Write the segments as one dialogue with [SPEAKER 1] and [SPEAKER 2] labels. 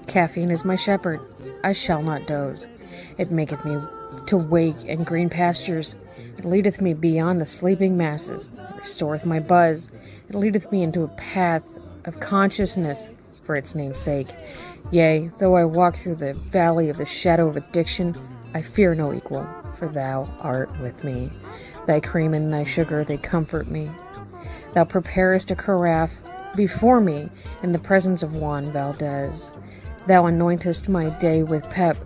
[SPEAKER 1] Caffeine is my shepherd, I shall not doze. It maketh me to wake in green pastures. It leadeth me beyond the sleeping masses. It restoreth my buzz. It leadeth me into a path of consciousness for its name's sake. Yea, though I walk through the valley of the shadow of addiction, I fear no equal, for thou art with me. Thy cream and thy sugar, they comfort me. Thou preparest a carafe before me in the presence of Juan Valdez. Thou anointest my day with pep,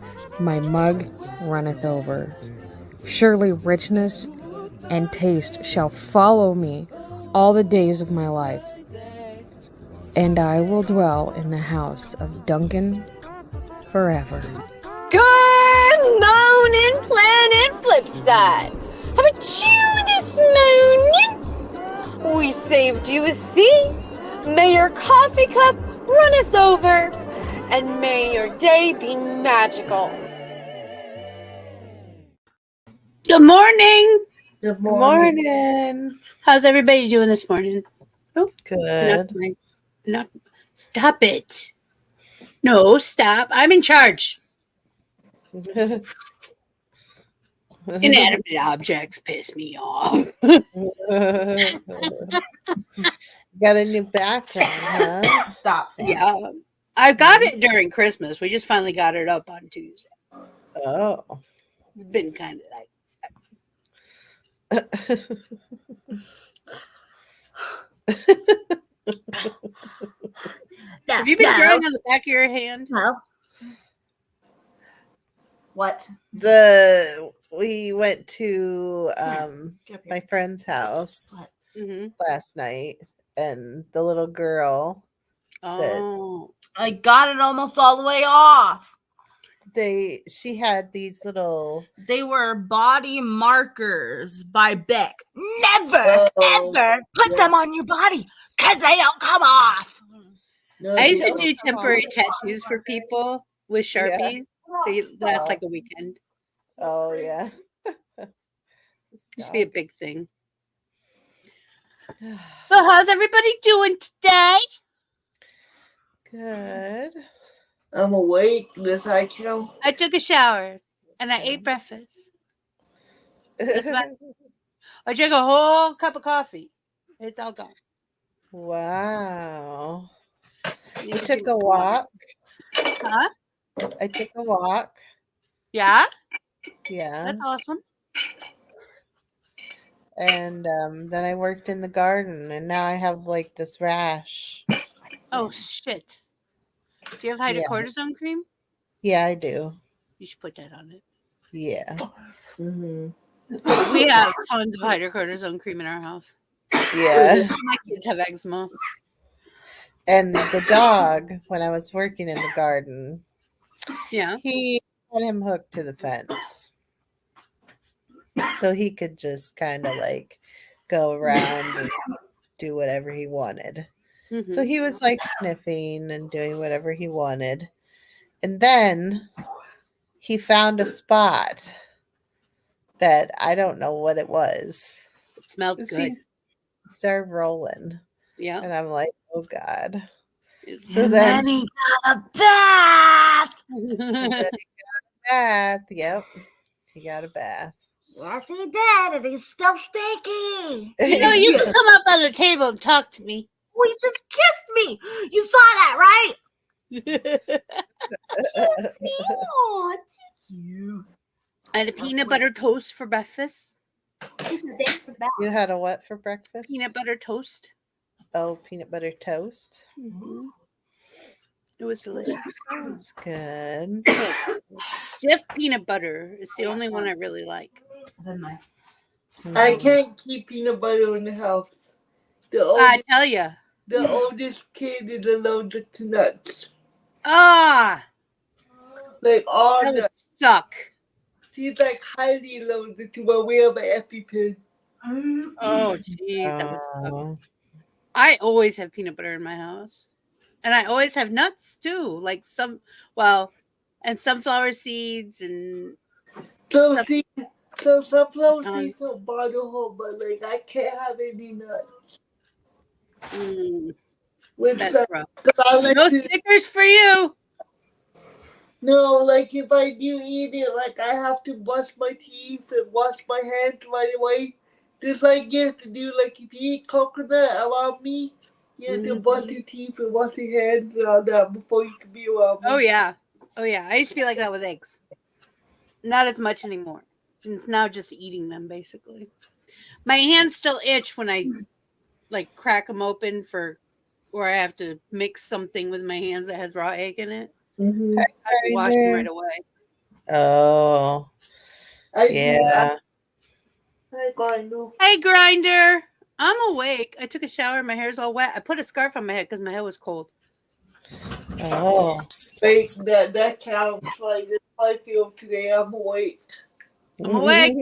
[SPEAKER 1] my mug runneth over. Surely richness and taste shall follow me all the days of my life, and I will dwell in the house of Duncan forever.
[SPEAKER 2] Good morning, Planet Flipside. Haven't you this morning? We saved you a seat. May your coffee cup runneth over, and may your day be magical.
[SPEAKER 3] Good morning.
[SPEAKER 4] Good morning.
[SPEAKER 5] Good morning.
[SPEAKER 3] How's everybody doing this morning? Oh,
[SPEAKER 5] Good.
[SPEAKER 3] Stop it. No, stop. I'm in charge. Inanimate objects piss me off.
[SPEAKER 5] Got a new background, huh?
[SPEAKER 4] Stop, Sam.
[SPEAKER 3] Yeah. I got it during Christmas. We just finally got it up on Tuesday.
[SPEAKER 5] Oh.
[SPEAKER 3] It's been kind of like have you been drawing on the back of your hand?
[SPEAKER 4] No. What?
[SPEAKER 5] We went to my friend's house last night, and the little girl.
[SPEAKER 3] Oh,
[SPEAKER 4] I got it almost all the way off.
[SPEAKER 5] She had these little.
[SPEAKER 4] They were body markers by Beck. Never, ever put them on your body because they don't come off.
[SPEAKER 5] No,
[SPEAKER 3] I used to do temporary tattoos for people with Sharpies. They last like a weekend.
[SPEAKER 5] Oh yeah.
[SPEAKER 3] Used to be a big thing. So how's everybody doing today?
[SPEAKER 5] Good.
[SPEAKER 6] I'm awake. Does I count?
[SPEAKER 3] I took a shower and I ate breakfast. I drank a whole cup of coffee. It's all gone.
[SPEAKER 5] Wow. You took a walk.
[SPEAKER 3] Huh?
[SPEAKER 5] I took a walk.
[SPEAKER 3] Yeah?
[SPEAKER 5] Yeah.
[SPEAKER 3] That's awesome.
[SPEAKER 5] And then I worked in the garden, and now I have like this rash.
[SPEAKER 3] Oh, shit. Do you have hydrocortisone cream?
[SPEAKER 5] Yeah, I do.
[SPEAKER 3] You should put that on it.
[SPEAKER 5] Yeah.
[SPEAKER 6] Mm-hmm.
[SPEAKER 3] We have tons of hydrocortisone cream in our house.
[SPEAKER 5] Yeah.
[SPEAKER 3] My kids have eczema.
[SPEAKER 5] And the dog, when I was working in the garden, he had him hooked to the fence. So he could just kind of like go around and do whatever he wanted. Mm-hmm. So he was like sniffing and doing whatever he wanted. And then he found a spot that I don't know what it was.
[SPEAKER 3] It smelled good.
[SPEAKER 5] He started rolling.
[SPEAKER 3] Yeah.
[SPEAKER 5] And I'm like, oh God.
[SPEAKER 4] So then he got a bath.
[SPEAKER 5] Yep. He got a bath.
[SPEAKER 4] Yes, he did. And he's still stinky.
[SPEAKER 3] You can come up on the table and talk to me.
[SPEAKER 4] Well, you just kissed me. You saw that, right? Oh, thank you.
[SPEAKER 3] I had a peanut butter toast for breakfast.
[SPEAKER 5] You had a what for breakfast?
[SPEAKER 3] Peanut butter toast.
[SPEAKER 5] Oh, peanut butter toast.
[SPEAKER 3] Mm-hmm. It was delicious.
[SPEAKER 5] That's good.
[SPEAKER 6] Just peanut butter is the only one I really like.
[SPEAKER 7] I can't keep peanut butter in the house.
[SPEAKER 6] I tell you.
[SPEAKER 7] The oldest kid is allergic to nuts.
[SPEAKER 6] Ah!
[SPEAKER 7] Like all
[SPEAKER 6] that
[SPEAKER 7] nuts.
[SPEAKER 6] Would suck.
[SPEAKER 7] He's like highly allergic to what we have an EpiPen.
[SPEAKER 6] Oh, geez. That would suck. I always have peanut butter in my house. And I always have nuts too. Like and sunflower seeds and
[SPEAKER 7] So sunflower seeds are bottle home, but like I can't have any nuts. That's
[SPEAKER 6] rough.
[SPEAKER 7] Like
[SPEAKER 6] no stickers for you.
[SPEAKER 7] No, like if I do eat it, like I have to brush my teeth and wash my hands right away. Just like you have to do, like if you eat coconut around me, you have to brush your teeth and wash your hands and all that before you can be around me.
[SPEAKER 6] Oh yeah. I used to be like that with eggs. Not as much anymore. It's now just eating them basically. My hands still itch when I like crack them open or I have to mix something with my hands that has raw egg in it.
[SPEAKER 7] Mm-hmm.
[SPEAKER 6] I have to wash them right away.
[SPEAKER 5] Oh, yeah.
[SPEAKER 6] Hey, Grinder. I'm awake. I took a shower. My hair's all wet. I put a scarf on my head because my head was cold.
[SPEAKER 5] Oh.
[SPEAKER 7] Wait, that counts. Like that's how I feel today. I'm awake.
[SPEAKER 6] I'm awake.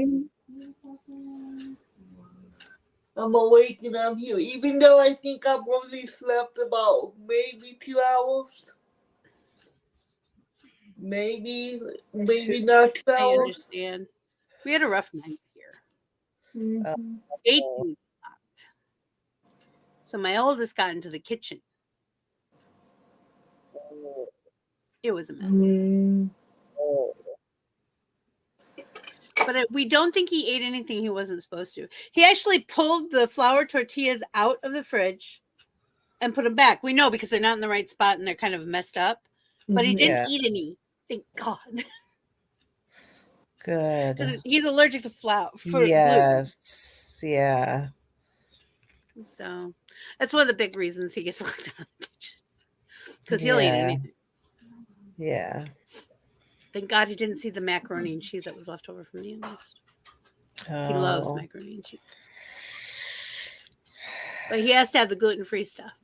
[SPEAKER 7] I'm awake and I'm here. Even though I think I've only slept about maybe 2 hours. Maybe not 2 hours.
[SPEAKER 6] I understand. We had a rough night here.
[SPEAKER 7] Mm-hmm.
[SPEAKER 6] Gate being locked. So my oldest got into the kitchen. It was a mess.
[SPEAKER 7] Mm-hmm.
[SPEAKER 6] But we don't think he ate anything he wasn't supposed to. He actually pulled the flour tortillas out of the fridge and put them back. We know because they're not in the right spot and they're kind of messed up. But he didn't eat any. Thank God.
[SPEAKER 5] Good.
[SPEAKER 6] He's allergic to flour.
[SPEAKER 5] Yes. Gluten. Yeah.
[SPEAKER 6] So that's one of the big reasons he gets locked out of the kitchen. Because he'll eat anything.
[SPEAKER 5] Yeah.
[SPEAKER 6] Thank God he didn't see the macaroni and cheese that was left over from the youngest. He loves macaroni and cheese. But he has to have the gluten-free stuff.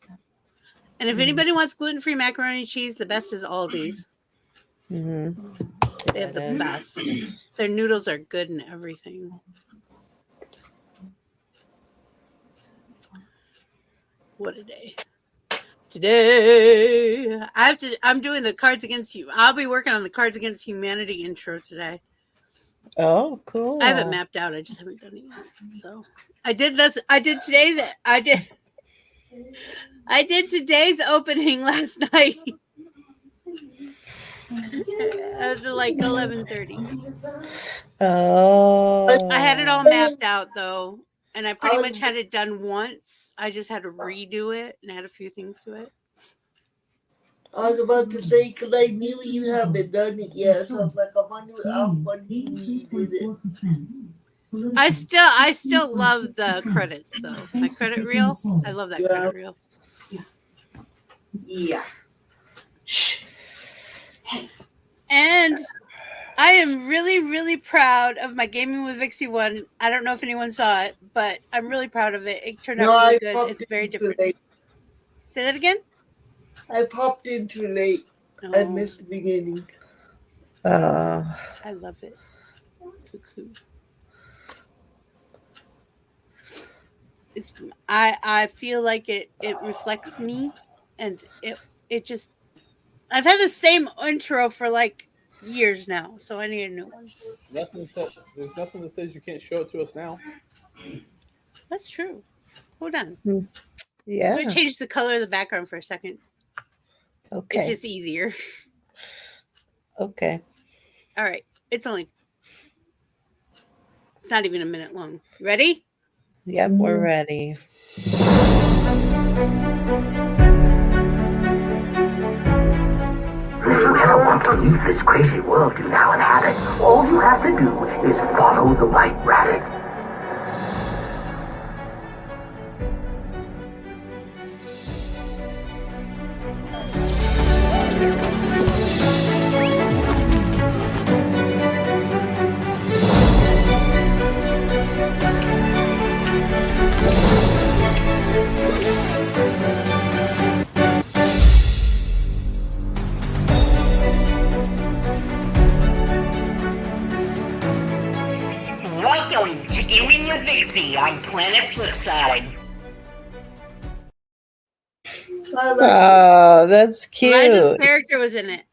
[SPEAKER 6] And if anybody wants gluten-free macaroni and cheese, the best is Aldi's.
[SPEAKER 5] Mm-hmm.
[SPEAKER 6] They have the best. Their noodles are good and everything. What a day. Today, I'm doing the Cards Against You. I'll be working on the Cards Against Humanity intro today.
[SPEAKER 5] Oh, cool.
[SPEAKER 6] I have it mapped out. I just haven't done it yet. So I did today's opening last night. At like 11:30.
[SPEAKER 5] Oh.
[SPEAKER 6] I had it all mapped out though, and I pretty much had it done once. I just had to redo it and add a few things to it.
[SPEAKER 7] I was about to say because I knew you haven't done it yet, so I was like, I'm wondering you did it.
[SPEAKER 6] I still love the credits though. My credit reel, I love that credit reel.
[SPEAKER 7] Yeah.
[SPEAKER 6] And I am really, really proud of my Gaming with Vixie one. I don't know if anyone saw it, but I'm really proud of it. It turned out really good. It's very different. Say that again?
[SPEAKER 7] I popped in too late. I missed the beginning.
[SPEAKER 6] I love it. Cuckoo. I feel like it reflects me, and it just I've had the same intro for like years now, so I need a new one.
[SPEAKER 8] There's nothing that says you can't show it to us now.
[SPEAKER 6] That's true. Hold on.
[SPEAKER 5] Yeah.
[SPEAKER 6] I'm gonna change the color of the background for a second.
[SPEAKER 5] Okay.
[SPEAKER 6] It's just easier.
[SPEAKER 5] Okay.
[SPEAKER 6] All right. It's not even a minute long. Ready?
[SPEAKER 5] Yep, we're ready.
[SPEAKER 9] If you ever want to leave this crazy world you now inhabit, all you have to do is follow the white rabbit. Welcome to Gaming with Vixie on Planet Flipside.
[SPEAKER 5] Oh, that's cute.
[SPEAKER 6] Liza's character was in it.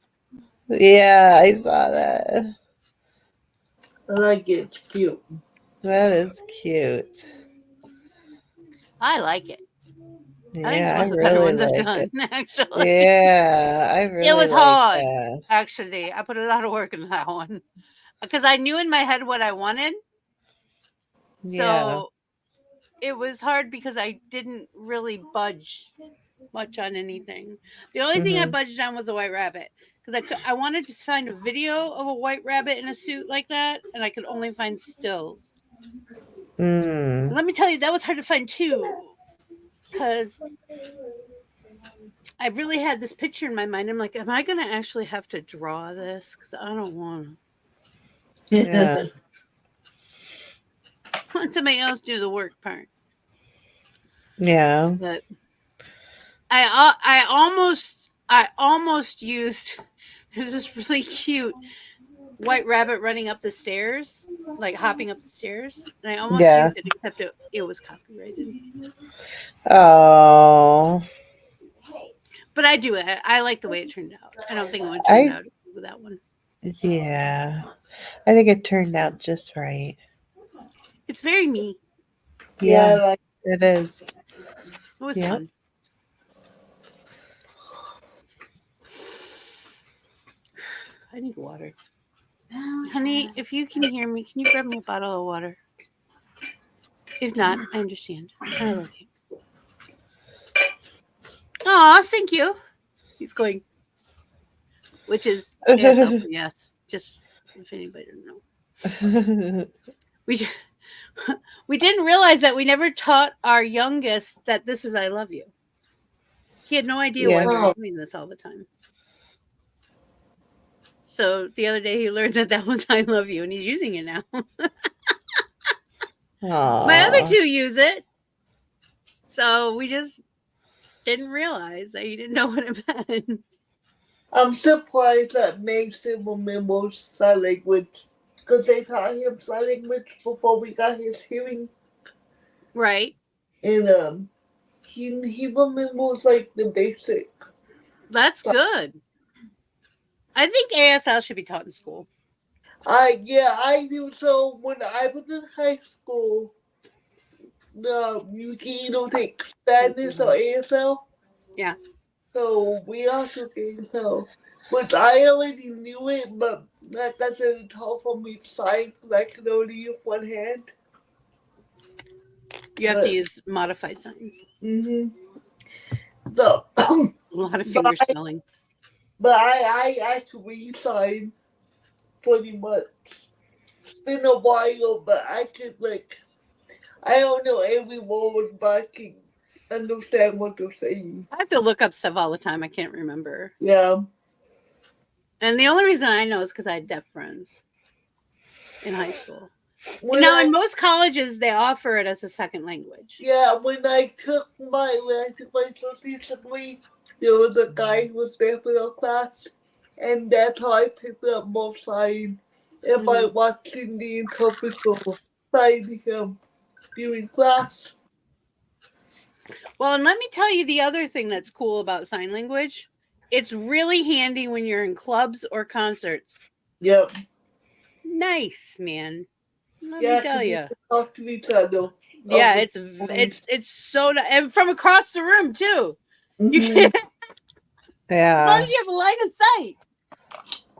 [SPEAKER 5] Yeah, I saw that.
[SPEAKER 7] I like it. It's cute.
[SPEAKER 5] That is cute.
[SPEAKER 6] I like it.
[SPEAKER 5] Yeah,
[SPEAKER 6] I think it's one of the better ones I've done, actually.
[SPEAKER 5] Yeah, I really
[SPEAKER 6] It was
[SPEAKER 5] like
[SPEAKER 6] hard,
[SPEAKER 5] that.
[SPEAKER 6] actually. I put a lot of work in that one because I knew in my head what I wanted.
[SPEAKER 5] Yeah.
[SPEAKER 6] So it was hard because I didn't really budge much on anything. The only thing I budged on was a white rabbit because I wanted to find a video of a white rabbit in a suit like that, and I could only find stills. Let me tell you, that was hard to find too, because I really had this picture in my mind. I'm like, am I going to actually have to draw this? Because I don't want to.
[SPEAKER 5] Yeah.
[SPEAKER 6] Let somebody else do the work part.
[SPEAKER 5] Yeah.
[SPEAKER 6] But I almost used. There's this really cute white rabbit running up the stairs, like hopping up the stairs, and I almost used it, except it was copyrighted.
[SPEAKER 5] Oh.
[SPEAKER 6] But I do it. I like the way it turned out. I don't think it would turn out with that one.
[SPEAKER 5] Yeah. I think it turned out just right.
[SPEAKER 6] It's very me.
[SPEAKER 5] Yeah, it is.
[SPEAKER 6] It was fun. I need water. Honey, if you can hear me, can you grab me a bottle of water? If not, I understand. I love you. Aw, thank you. He's going, which is yes, just if anybody didn't know. We didn't realize that we never taught our youngest that this is I love you. He had no idea why we were doing this all the time. So the other day he learned that was I love you, and he's using it now. My other two use it. So we just didn't realize that he didn't know what it meant.
[SPEAKER 7] I'm surprised that Mason remembers sign language because they taught him sign language before we got his hearing.
[SPEAKER 6] Right.
[SPEAKER 7] And he remembers like the basic.
[SPEAKER 6] That's good. I think ASL should be taught in school.
[SPEAKER 7] I do. So when I was in high school, you can either take Spanish or ASL.
[SPEAKER 6] Yeah.
[SPEAKER 7] So we also take ASL, which I already knew it, but like I said, it's hard for me to sign because I can only use one hand.
[SPEAKER 6] You have to use modified signs.
[SPEAKER 7] So
[SPEAKER 6] a lot of finger spelling.
[SPEAKER 7] But I actually sign pretty much. It's been a while, but I could I don't know every word, but I can understand what they're saying.
[SPEAKER 6] I have to look up stuff all the time. I can't remember.
[SPEAKER 7] Yeah.
[SPEAKER 6] And the only reason I know is because I had deaf friends in high school. In most colleges, they offer it as a second language.
[SPEAKER 7] Yeah, when I took my associate's degree, there was a guy who was there for the class, and that's how I picked up more sign. If I watching the interpreter sign him during class.
[SPEAKER 6] Well, and let me tell you the other thing that's cool about sign language. It's really handy when you're in clubs or concerts.
[SPEAKER 7] Yep.
[SPEAKER 6] Nice, man. Let me tell you.
[SPEAKER 7] Talk to each other.
[SPEAKER 6] Yeah, it's so, and from across the room too. You can.
[SPEAKER 5] Yeah.
[SPEAKER 6] As long as you have a line of sight.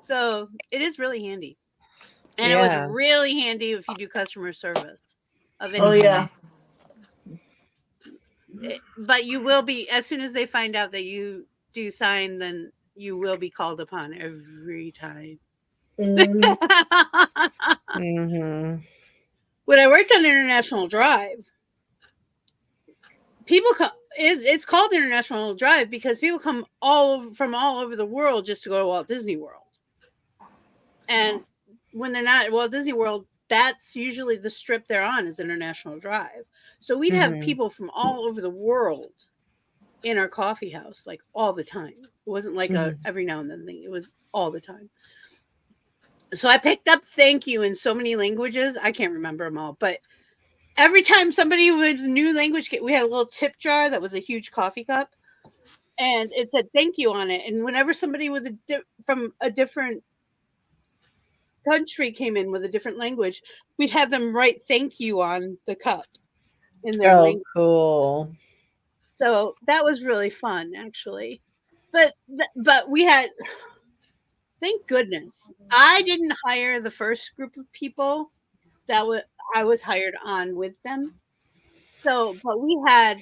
[SPEAKER 6] So it is really handy. And it was really handy if you do customer service of any
[SPEAKER 7] yeah.
[SPEAKER 6] But you will be, as soon as they find out that you do sign, then you will be called upon every time. When I worked on International Drive, people come. It's called International Drive because people come from all over the world just to go to Walt Disney World. And when they're not at Walt Disney World, that's usually the strip they're on is International Drive. So we'd have people from all over the world in our coffee house, like all the time. It wasn't like a every now and then thing. It was all the time. So I picked up thank you in so many languages. I can't remember them all, but every time somebody with a new language, we had a little tip jar that was a huge coffee cup, and it said thank you on it. And whenever somebody with from a different country came in with a different language, we'd have them write thank you on the cup in their language.
[SPEAKER 5] Cool.
[SPEAKER 6] So that was really fun, actually. But we had, thank goodness, I didn't hire the first group of people that I was hired on with them. So, but we had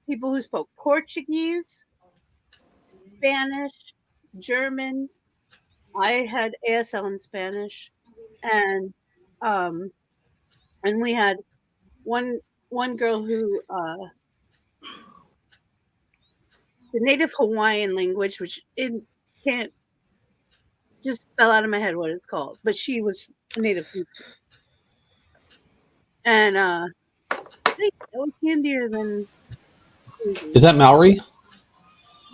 [SPEAKER 6] people who spoke Portuguese, Spanish, German. I had ASL in Spanish, and we had one girl who the native Hawaiian language, which it can't just fell out of my head what it's called, but she was a native speaker. And I think that was handier than.
[SPEAKER 10] Is that Maori?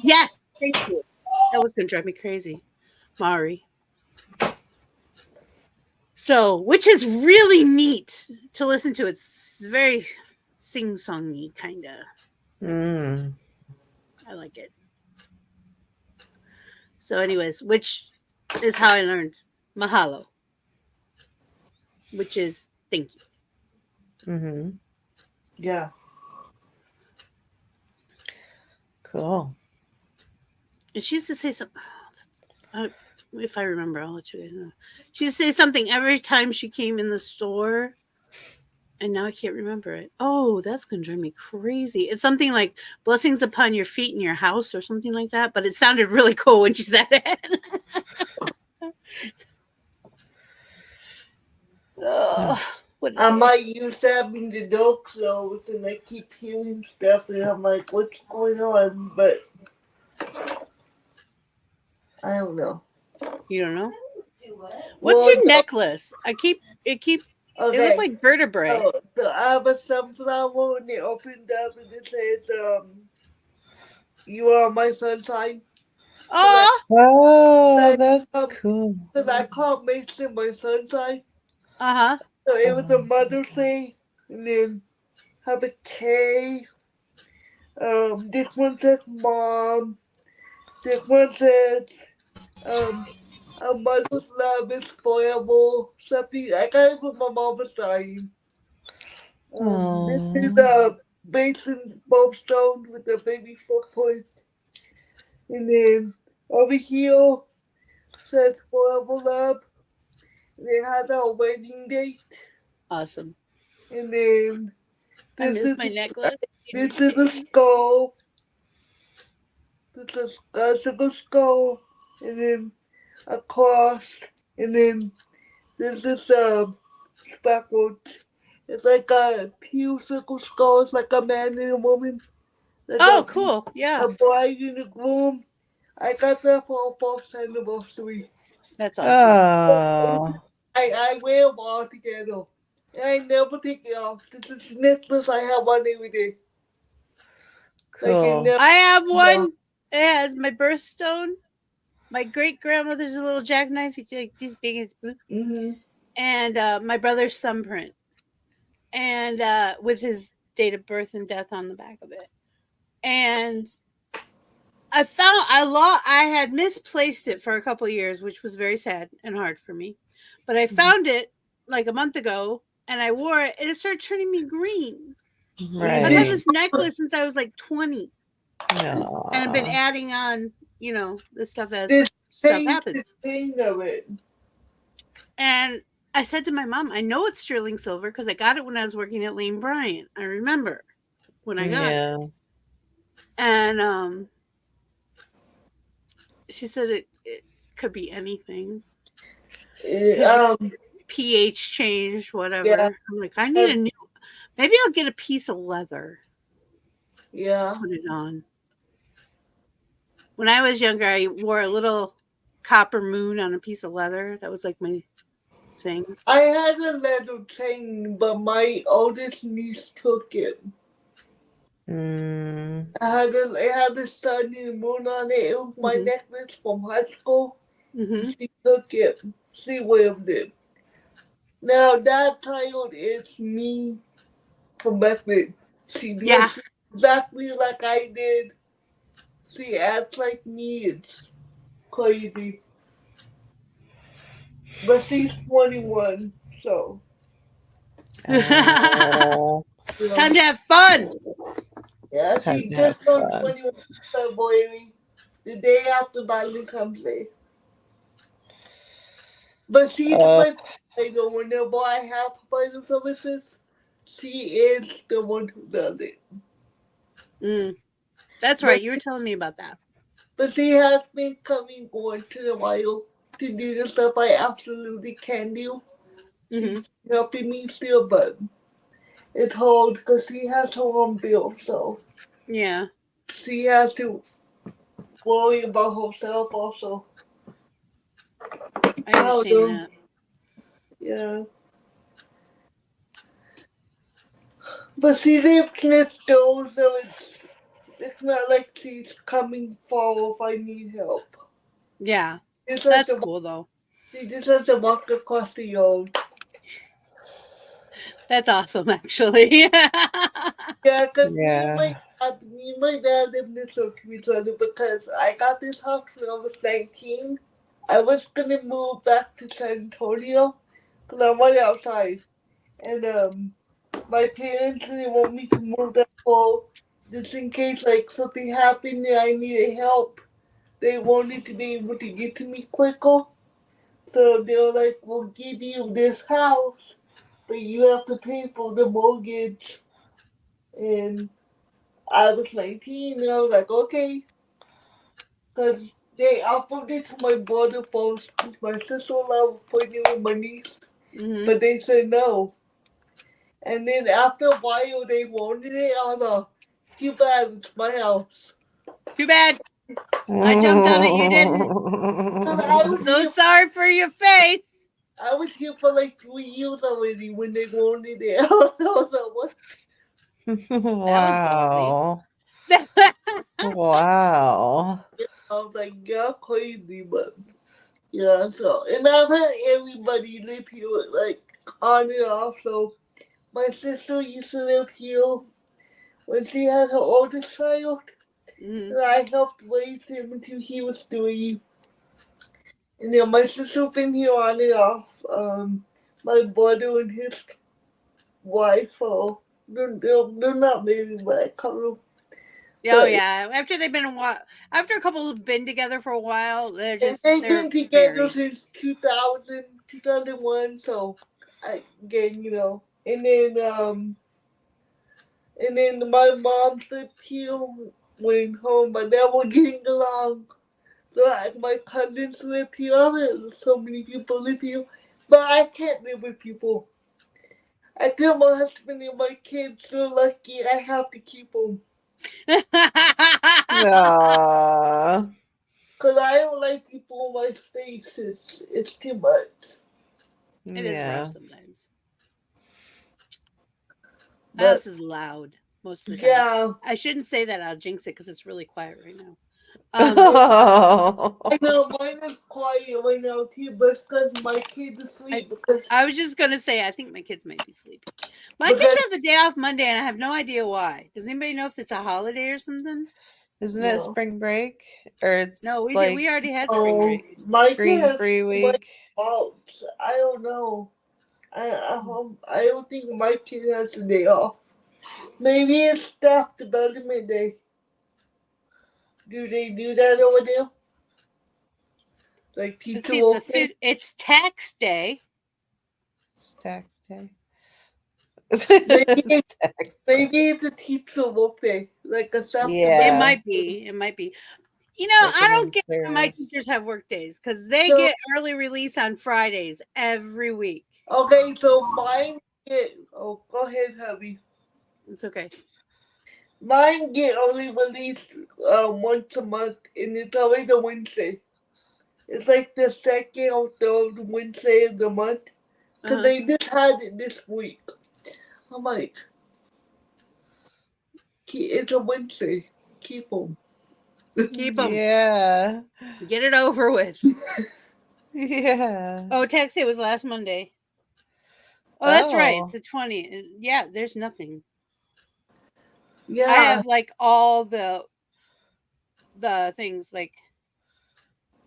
[SPEAKER 6] Yes, thank you. That was going to drive me crazy. Maori. So, which is really neat to listen to. It's very sing-songy, kind of. I like it. So, anyways, which is how I learned mahalo, which is thank you.
[SPEAKER 5] Yeah. Cool.
[SPEAKER 6] And she used to say something. If I remember, I'll let you guys know. She used to say something every time she came in the store, and now I can't remember it. Oh, that's going to drive me crazy. It's something like blessings upon your feet in your house or something like that, but it sounded really cool when she said it.
[SPEAKER 7] I might use that in the dog clothes, and I keep hearing stuff, and I'm like, what's going on? But I don't know.
[SPEAKER 6] You don't know? What's your necklace? It looked like vertebrae.
[SPEAKER 7] So I have a sunflower, and it opened up, and it says, you are my sunshine.
[SPEAKER 5] Oh, that's cool.
[SPEAKER 7] Because I called Mason my sunshine.
[SPEAKER 6] Uh-huh.
[SPEAKER 7] So it was a Mother's Day, and then have a K. This one says mom. This one says, a mother's love is forever. Something I got it from my mama's time. This is a basin stone with a baby footprint. And then over here says forever love. And it has our wedding date.
[SPEAKER 6] Awesome.
[SPEAKER 7] And then
[SPEAKER 6] I miss my necklace.
[SPEAKER 7] This is a skull. This is a single skull. And then a cross. And then this is backwards. It's like a pew circle skull. It's like a man and a woman. Like
[SPEAKER 6] cool. Yeah.
[SPEAKER 7] A bride and a groom. I got that for our 4th anniversary.
[SPEAKER 6] That's awesome.
[SPEAKER 5] Oh.
[SPEAKER 7] I wear them all together. And I never take it off. This is necklace I have on every day.
[SPEAKER 5] Cool.
[SPEAKER 6] I have one. It has my birthstone. My great grandmother's a little jackknife. It's like this big as boot. And my brother's thumbprint. And with his date of birth and death on the back of it. And I had misplaced it for a couple of years, which was very sad and hard for me. But I found it like a month ago, and I wore it, and it started turning me green.
[SPEAKER 5] Right.
[SPEAKER 6] I've had this necklace since I was like 20.
[SPEAKER 5] Aww.
[SPEAKER 6] And I've been adding on, this stuff as stuff happens.
[SPEAKER 7] Of it.
[SPEAKER 6] And I said to my mom, I know it's sterling silver because I got it when I was working at Lane Bryant. I remember when I got it. And she said it could be anything. pH change, whatever. Yeah. I'm like, I need a new. Maybe I'll get a piece of leather.
[SPEAKER 7] Yeah.
[SPEAKER 6] To put it on. When I was younger, I wore a little copper moon on a piece of leather. That was like my thing.
[SPEAKER 7] I had a leather chain, but my oldest niece took it.
[SPEAKER 5] Mm.
[SPEAKER 7] It had a sun and the moon on it. It was my necklace from high school. Mm-hmm. She took it. She waved it. Now that child is me from back then. She looks exactly like I did. She acts like me. It's crazy. But she's 21, so.
[SPEAKER 6] Time to have fun.
[SPEAKER 7] Yeah,
[SPEAKER 5] It's time
[SPEAKER 7] she
[SPEAKER 5] to have
[SPEAKER 7] just turned
[SPEAKER 5] fun.
[SPEAKER 7] 21 February, the day after Valentine's Day. But she's my idol. Whenever I have provider services, she is the one who does it.
[SPEAKER 6] That's right. You were telling me about that.
[SPEAKER 7] But she has been coming once in a while to do the stuff I absolutely can do. She's helping me still, but it's hard because she has her own bill, so
[SPEAKER 6] yeah,
[SPEAKER 7] she has to worry about herself also.
[SPEAKER 6] I understand that.
[SPEAKER 7] Yeah. But she lives next door, so it's not like she's coming far if I need help.
[SPEAKER 6] Yeah, that's cool though.
[SPEAKER 7] She just has to walk across the yard.
[SPEAKER 6] That's awesome, actually.
[SPEAKER 7] Yeah, because me and my dad live next door to each other because I got this house when I was 19. I was going to move back to San Antonio because I'm right outside. And my parents didn't want me to move that far just in case like something happened and I needed help. They wanted to be able to get to me quicker. So they were like, we'll give you this house, but you have to pay for the mortgage. And I was 19 and I was like, okay. Because they offered it to my brother first because my sister-in-law was pregnant with my niece. But they said no. And then after a while they wanted it. I was like, too bad, it's my house.
[SPEAKER 6] Too bad. I jumped on it, you didn't. So sorry for your face.
[SPEAKER 7] I was here for like 3 years already when they wanted it. I was like, what?
[SPEAKER 5] Wow. Wow.
[SPEAKER 7] I was like, you're crazy, but yeah, so. And I've had everybody live here, like, on and off. So my sister used to live here when she had her oldest child. And I helped raise him until he was 3. And then my sister's been here on and off. My brother and his wife, they're not married, but I call them.
[SPEAKER 6] Oh yeah. After they've been a while, after a couple have been together for a while, they've
[SPEAKER 7] been together since 2000, 2001. So again, you know, and then my mom lived here, went home, but they were getting along. So like my cousins live here. So many people live here, but I can't live with people. I tell my husband and my kids they're lucky I have to keep them.
[SPEAKER 5] Aww.
[SPEAKER 7] Because I don't like people in my space. It's too much.
[SPEAKER 6] It is rough sometimes. My
[SPEAKER 7] But-
[SPEAKER 6] house is loud most of the time.
[SPEAKER 7] Yeah.
[SPEAKER 6] I shouldn't say that. I'll jinx it because it's really quiet right now.
[SPEAKER 7] I know mine is quiet right now too, but it's because my kids are asleep.
[SPEAKER 6] I was just gonna say I think my kids might be sleeping. My kids have the day off Monday, and I have no idea why. Does anybody know if it's a holiday or something?
[SPEAKER 5] Isn't it spring break? Or it's
[SPEAKER 6] no, we
[SPEAKER 5] like,
[SPEAKER 6] did. We already had spring break.
[SPEAKER 7] My
[SPEAKER 5] Spring
[SPEAKER 7] kid has
[SPEAKER 5] free week.
[SPEAKER 7] I don't know. I don't think my kid has a day off. Maybe it's staff development day. Do they do that over there? Like teacher
[SPEAKER 6] it's tax day.
[SPEAKER 5] It's tax day.
[SPEAKER 7] Maybe it's a teacher work day, like a staff.
[SPEAKER 6] Yeah, it might be. It might be. You know,
[SPEAKER 5] Like
[SPEAKER 6] I don't get why my teachers have work days because they get early release on Fridays every week.
[SPEAKER 7] Okay, so mine get. Oh, go ahead, hubby.
[SPEAKER 6] It's okay.
[SPEAKER 7] Mine get early release once a month, and it's always a Wednesday. It's like the second or third Wednesday of the month. Because they just had it this week. I'm like, it's a Wednesday. Keep them.
[SPEAKER 6] Keep them.
[SPEAKER 5] Yeah.
[SPEAKER 6] Get it over with.
[SPEAKER 5] Yeah.
[SPEAKER 6] Oh, tax day was last Monday. Oh, that's right. It's the 20th. Yeah, there's nothing.
[SPEAKER 7] Yeah.
[SPEAKER 6] I have like all the things like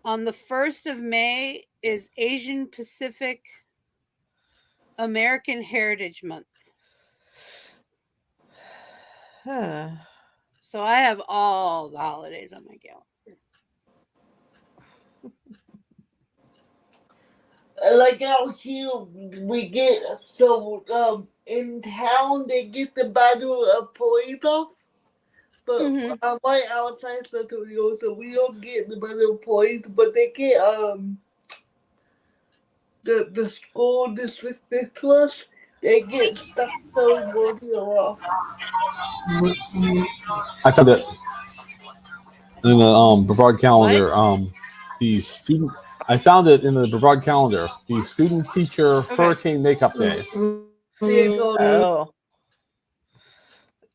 [SPEAKER 6] on the 1st of May is Asian Pacific American Heritage Month.
[SPEAKER 5] Huh.
[SPEAKER 6] So I have all the holidays on my calendar.
[SPEAKER 7] Like out here, we get in town they get the Battle of Parade, but right outside San Antonio, so we don't get the Battle of Parade, but they get the school district next to us. They get stuff ceremony off.
[SPEAKER 10] I found it in the Brevard calendar. The student. I found it in the Brevard calendar. The student teacher hurricane makeup day.
[SPEAKER 5] Oh.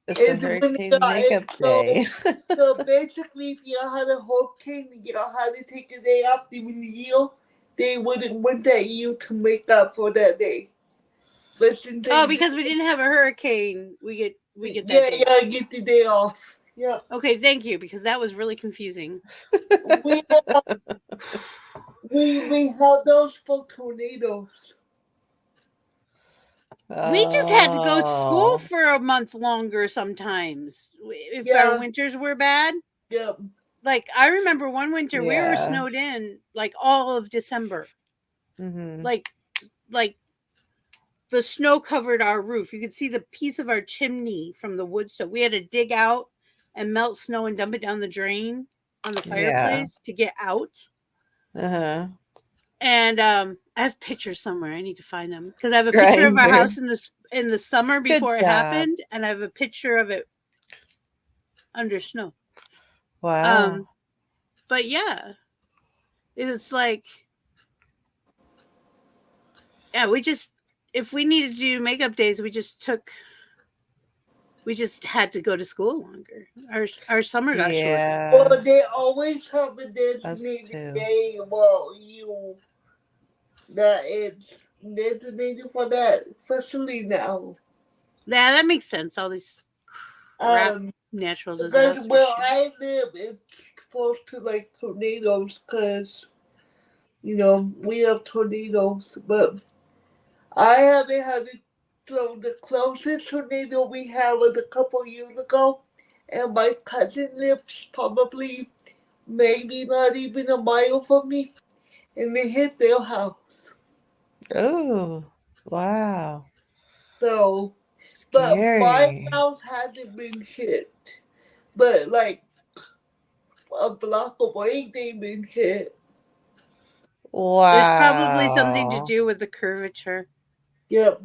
[SPEAKER 5] It's a hurricane makeup day.
[SPEAKER 7] So basically, if you had a hurricane, you had to take a day off during the year, they wouldn't want that year to make up for that day. But since
[SPEAKER 6] because we didn't have a hurricane, we get that day.
[SPEAKER 7] Yeah, get the day off. Yeah.
[SPEAKER 6] Okay, thank you, because that was really confusing.
[SPEAKER 7] we have those for tornadoes.
[SPEAKER 6] We just had to go to school for a month longer sometimes if our winters were bad.
[SPEAKER 7] Yeah.
[SPEAKER 6] Like I remember one winter we were snowed in like all of December.
[SPEAKER 5] Mm-hmm.
[SPEAKER 6] Like the snow covered our roof. You could see the piece of our chimney from the wood stove. We had to dig out and melt snow and dump it down the drain on the fireplace to get out.
[SPEAKER 5] Uh-huh.
[SPEAKER 6] And I have pictures somewhere. I need to find them because I have a picture of our house in the summer before it happened, and I have a picture of it under snow.
[SPEAKER 5] Wow.
[SPEAKER 6] But yeah, it's like, if we needed to do makeup days, we just had to go to school longer. Our summer got shorter.
[SPEAKER 7] Well, they always have a designated day. Well, that it's designated for that, especially now.
[SPEAKER 6] Yeah, that makes sense. All these natural disasters.
[SPEAKER 7] Where I live, it's close to like tornadoes because, we have tornadoes, but I haven't had it. So the closest tornado we had was a couple years ago, and my cousin lives probably maybe not even a mile from me, and it hit their house.
[SPEAKER 5] Oh, wow.
[SPEAKER 7] So,
[SPEAKER 5] scary.
[SPEAKER 7] But my house hasn't been hit, but like a block away they've been hit.
[SPEAKER 5] Wow.
[SPEAKER 6] There's probably something to do with the curvature.
[SPEAKER 7] Yep.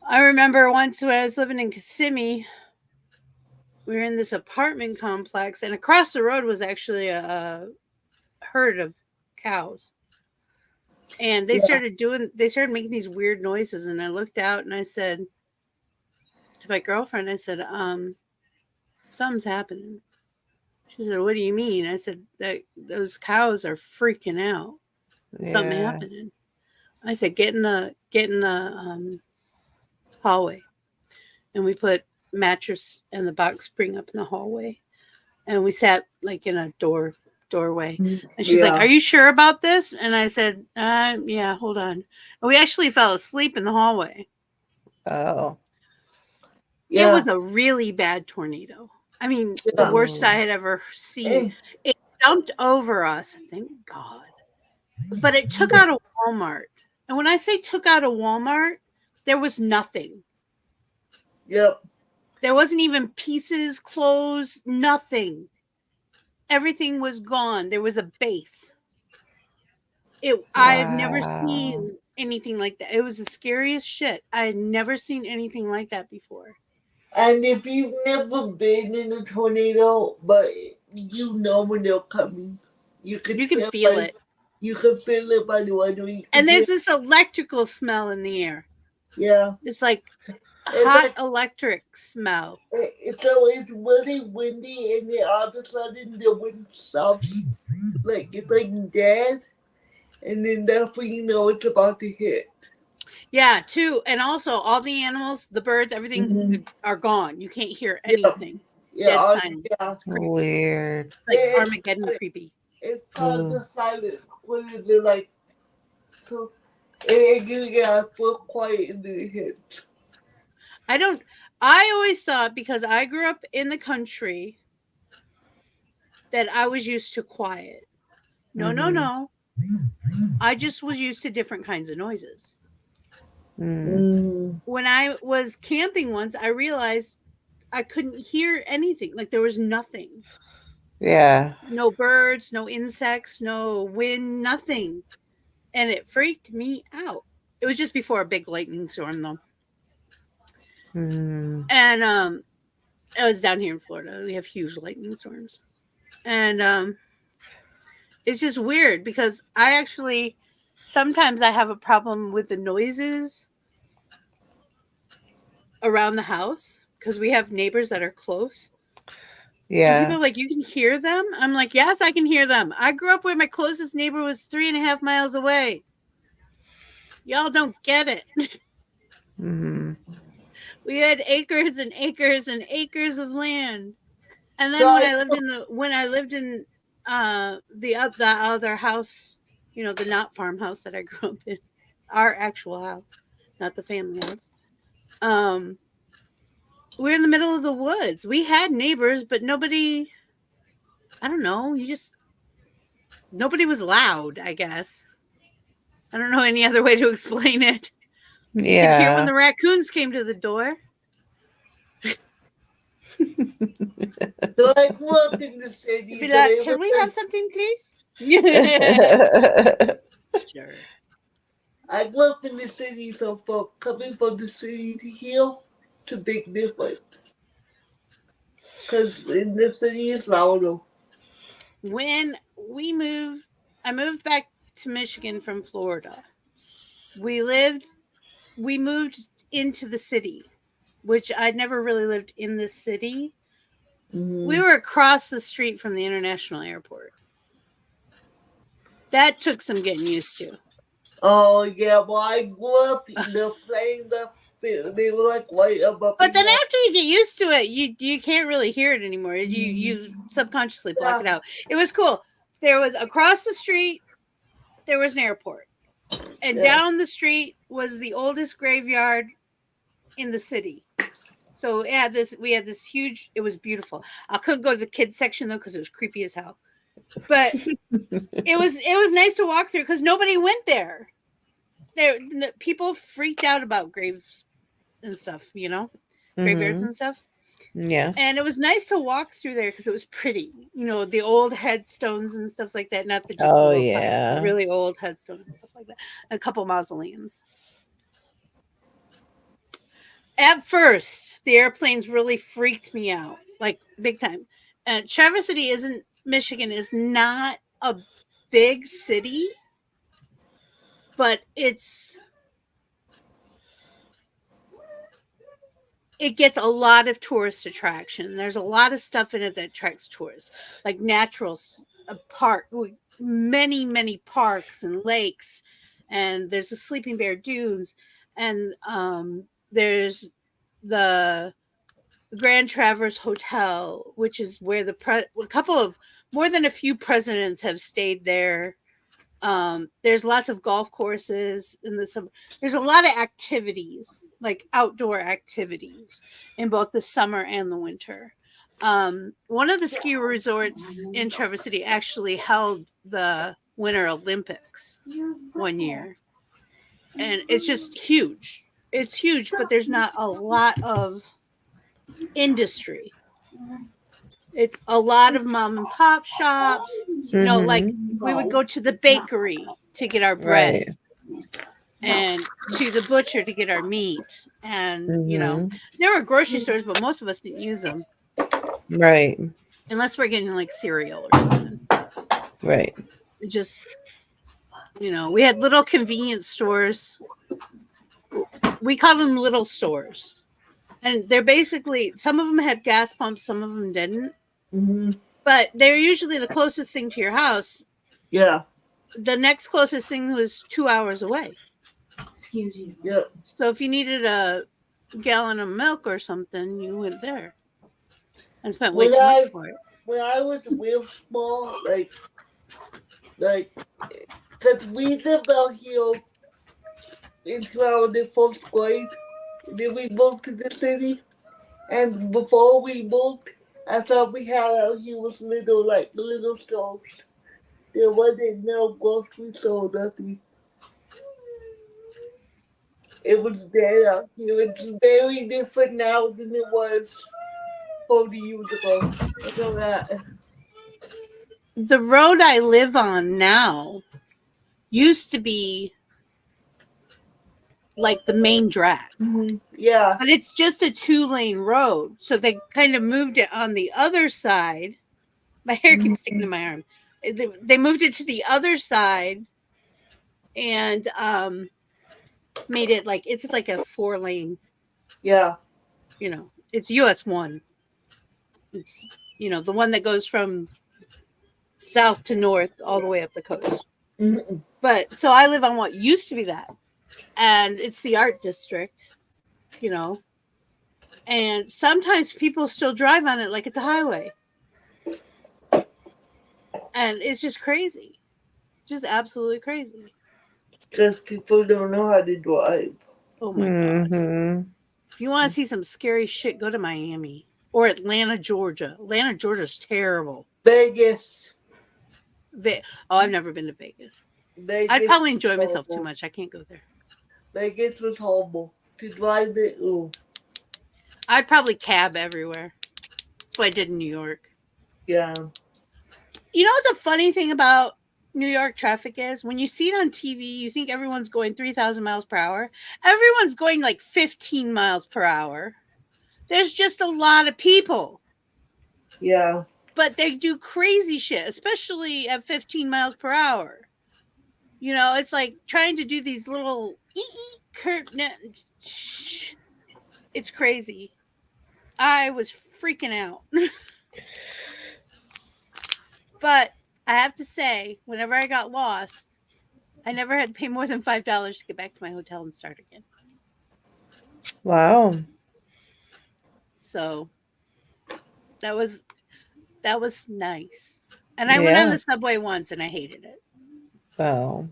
[SPEAKER 6] I remember once when I was living in Kissimmee, we were in this apartment complex, and across the road was actually a herd of cows. And they started making these weird noises, and I looked out and I said to my girlfriend, I said, something's happening. She said, what do you mean? I said, that those cows are freaking out. Something happening. I said, get in the hallway. And we put mattress and the box spring up in the hallway. And we sat like in a doorway. And she's like, are you sure about this? And I said, yeah, hold on. And we actually fell asleep in the hallway.
[SPEAKER 5] Oh.
[SPEAKER 6] Yeah. It was a really bad tornado. I mean, the worst I had ever seen. It jumped over us, thank God. But it took out a Walmart. And when I say took out a Walmart, there was nothing.
[SPEAKER 7] Yep.
[SPEAKER 6] There wasn't even pieces, clothes, nothing. Everything was gone. There was a base. I've never seen anything like that. It was the scariest shit. I had never seen anything like that before.
[SPEAKER 7] And if you've never been in a tornado, but you know when they're coming, you can feel it. You can feel it by the way.
[SPEAKER 6] And there's this electrical smell in the air.
[SPEAKER 7] Yeah.
[SPEAKER 6] It's like hot electric smell.
[SPEAKER 7] So it's really windy, and then all of a sudden the wind stops. Like it's like dead. And then that's when you know it's about to hit.
[SPEAKER 6] Yeah, too. And also all the animals, the birds, everything are gone. You can't hear anything. Dead silence.
[SPEAKER 5] Yeah. Weird.
[SPEAKER 6] It's like Armageddon creepy.
[SPEAKER 7] It's called the silence. When they're like, so, and you get full quiet and then it hits.
[SPEAKER 6] I always thought, because I grew up in the country, that I was used to quiet. No. I just was used to different kinds of noises. When I was camping once, I realized I couldn't hear anything. Like there was nothing.
[SPEAKER 5] Yeah.
[SPEAKER 6] No birds, no insects, no wind, nothing. And it freaked me out. It was just before a big lightning storm, though. And I was down here in Florida. We have huge lightning storms. And it's just weird because I actually sometimes I have a problem with the noises around the house because we have neighbors that are close.
[SPEAKER 5] Yeah.
[SPEAKER 6] And people are like, you can hear them? I'm like, yes, I can hear them. I grew up where my closest neighbor was 3.5 miles away. Y'all don't get it. We had acres and acres and acres of land. And then when I lived in the other house, you know, the not farmhouse that I grew up in, our actual house, not the family house. We're in the middle of the woods. We had neighbors, but nobody, I don't know, nobody was loud, I guess. I don't know any other way to explain it.
[SPEAKER 5] Yeah.
[SPEAKER 6] You could hear when the raccoons came to the door.
[SPEAKER 7] So I grew up in the city.
[SPEAKER 6] Be like, can we have something, please? Sure.
[SPEAKER 7] I grew up in the city, so for coming from the city to here, it's a big difference. Because in the city, it's louder.
[SPEAKER 6] When I moved back to Michigan from Florida. We moved into the city, which I'd never really lived in the city. We were across the street from the international airport. That took some getting used to.
[SPEAKER 7] Oh, yeah, well, I grew up in the plane that they were like right above.
[SPEAKER 6] But then after you get used to it, you can't really hear it anymore. You subconsciously block it out. It was cool. There was across the street, there was an airport. And down the street was the oldest graveyard in the city. So we had this huge, it was beautiful. I couldn't go to the kids section though because it was creepy as hell. But it was nice to walk through because nobody went there. People freaked out about graves and stuff, you know, graveyards and stuff.
[SPEAKER 5] Yeah.
[SPEAKER 6] And it was nice to walk through there because it was pretty, you know, the old headstones and stuff like that. Not the just the really old headstones and stuff like that. A couple mausoleums. At first, the airplanes really freaked me out, like big time. Traverse City Michigan is not a big city, but it gets a lot of tourist attraction. There's a lot of stuff in it that attracts tourists, like natural park, many parks and lakes, and there's the Sleeping Bear Dunes, and there's the Grand Traverse Hotel, which is where more than a few presidents have stayed there. There's lots of golf courses in the summer. There's a lot of activities, like outdoor activities in both the summer and the winter. One of the ski resorts in Traverse City actually held the Winter Olympics one year. And it's just huge. It's huge, but there's not a lot of industry. It's a lot of mom and pop shops. You know, like we would go to the bakery to get our bread. Right. And to the butcher to get our meat. And, you know, there were grocery stores, but most of us didn't use them.
[SPEAKER 5] Right.
[SPEAKER 6] Unless we're getting like cereal or something.
[SPEAKER 5] Right.
[SPEAKER 6] It just, you know, we had little convenience stores. We call them little stores. And they're basically, some of them had gas pumps, some of them didn't. But they're usually the closest thing to your house.
[SPEAKER 7] Yeah.
[SPEAKER 6] The next closest thing was 2 hours away.
[SPEAKER 7] Excuse you. Yeah.
[SPEAKER 6] So if you needed a gallon of milk or something, you went there and spent way too much for it.
[SPEAKER 7] When I was real small, like, because we lived out here until I was in 4th grade, and then we moved to the city. And before we moved, I thought we had out here was little stores. There wasn't no grocery store, nothing. It was dead out here. It's very different now than it was 40 years ago. I know that.
[SPEAKER 6] The road I live on now used to be like the main drag.
[SPEAKER 7] Mm-hmm. Yeah.
[SPEAKER 6] But it's just a 2-lane road. So they kind of moved it on the other side. My hair keeps sticking to my arm. They moved it to the other side and made it like it's like a 4-lane.
[SPEAKER 7] Yeah.
[SPEAKER 6] It's US 1. It's the one that goes from south to north all the way up the coast.
[SPEAKER 7] Mm-hmm.
[SPEAKER 6] But so I live on what used to be that. And it's the art district, and sometimes people still drive on it like it's a highway. And it's just crazy. Just absolutely crazy.
[SPEAKER 7] Because people don't know how to drive.
[SPEAKER 6] Oh my God. If you want to see some scary shit, go to Miami or Atlanta, Georgia. Atlanta, Georgia's terrible.
[SPEAKER 7] Vegas.
[SPEAKER 6] I've never been to Vegas. I'd probably enjoy myself too much. I can't go there.
[SPEAKER 7] Vegas was horrible. To drive it, ooh.
[SPEAKER 6] I'd probably cab everywhere. That's what I did in New York.
[SPEAKER 7] Yeah.
[SPEAKER 6] You know what the funny thing about New York traffic is? When you see it on TV, you think everyone's going 3,000 miles per hour. Everyone's going like 15 miles per hour. There's just a lot of people.
[SPEAKER 7] Yeah.
[SPEAKER 6] But they do crazy shit, especially at 15 miles per hour. It's like trying to do these little it's crazy. I was freaking out. But I have to say, whenever I got lost, I never had to pay more than $5 to get back to my hotel and start again.
[SPEAKER 5] Wow.
[SPEAKER 6] So that was nice. And I went on the subway once and I hated it.
[SPEAKER 5] Wow.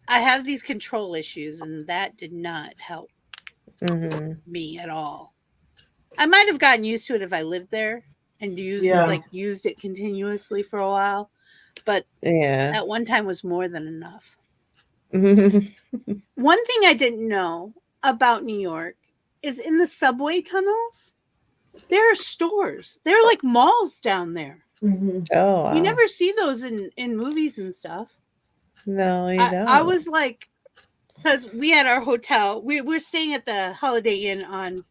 [SPEAKER 6] I have these control issues and that did not help me at all. I might have gotten used to it if I lived there and used it continuously for a while. But at one time was more than enough. One thing I didn't know about New York is in the subway tunnels, there are stores. There are like malls down there.
[SPEAKER 5] Mm-hmm. Oh, wow.
[SPEAKER 6] You never see those in movies and stuff.
[SPEAKER 5] No, you don't.
[SPEAKER 6] I was like, because we had our hotel. We're staying at the Holiday Inn on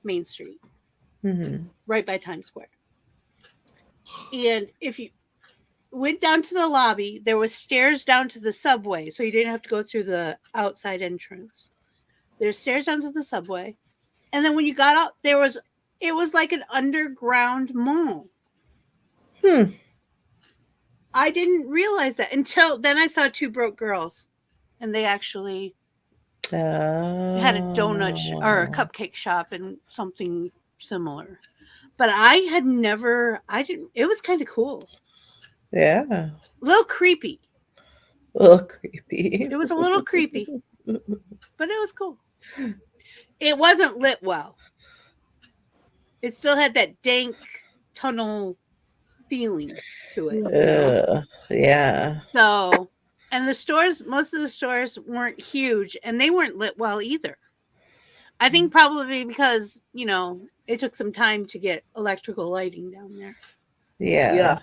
[SPEAKER 6] Main Street, right by Times Square. And if you went down to the lobby, there was stairs down to the subway, so you didn't have to go through the outside entrance. There's stairs down to the subway, and then when you got out, it was like an underground mall. I didn't realize that until then. I saw Two Broke Girls, and they actually had a donut or a cupcake shop and something similar. But I had never. I didn't. It was kind of cool.
[SPEAKER 5] Yeah.
[SPEAKER 6] A little creepy. It was a little creepy, but it was cool. It wasn't lit well. It still had that dank tunnel feeling to it.
[SPEAKER 5] Yeah.
[SPEAKER 6] So, and most of the stores weren't huge and they weren't lit well either. I think probably because, it took some time to get electrical lighting down there.
[SPEAKER 5] Yeah.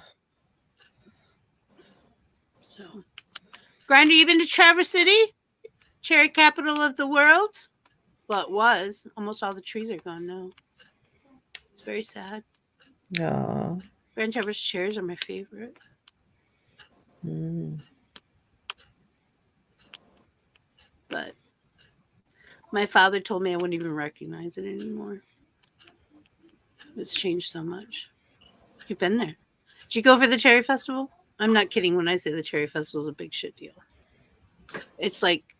[SPEAKER 6] So, Grinder, you been to Traverse City? Cherry capital of the world? Well, it was. Almost all the trees are gone now. It's very sad.
[SPEAKER 5] No.
[SPEAKER 6] Grand Traverse chairs are my favorite. But my father told me I wouldn't even recognize it anymore. It's changed so much. You've been there. Did you go for the Cherry Festival? I'm not kidding when I say the Cherry Festival is a big shit deal. It's like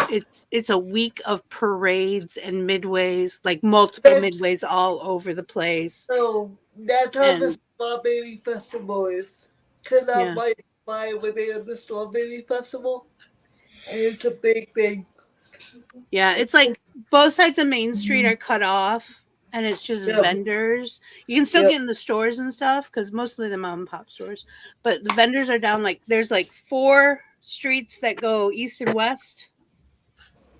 [SPEAKER 6] it's a week of parades and midways, like multiple midways all over the place.
[SPEAKER 7] So that's how the Strawberry Festival is. Because I might buy over there at the Strawberry Festival, and it's a big thing.
[SPEAKER 6] Yeah, it's like both sides of Main Street are cut off, and it's just vendors. You can still get in the stores and stuff because mostly the mom and pop stores, but the vendors are down. Like there's like 4 streets that go east and west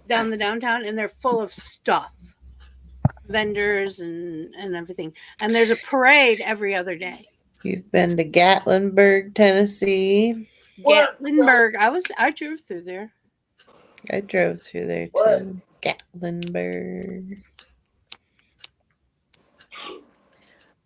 [SPEAKER 6] down the downtown, and they're full of stuff, vendors and everything. And there's a parade every other day.
[SPEAKER 5] You've been to Gatlinburg, Tennessee.
[SPEAKER 6] Gatlinburg. I drove through there.
[SPEAKER 5] I drove through there too. Gatlinburg.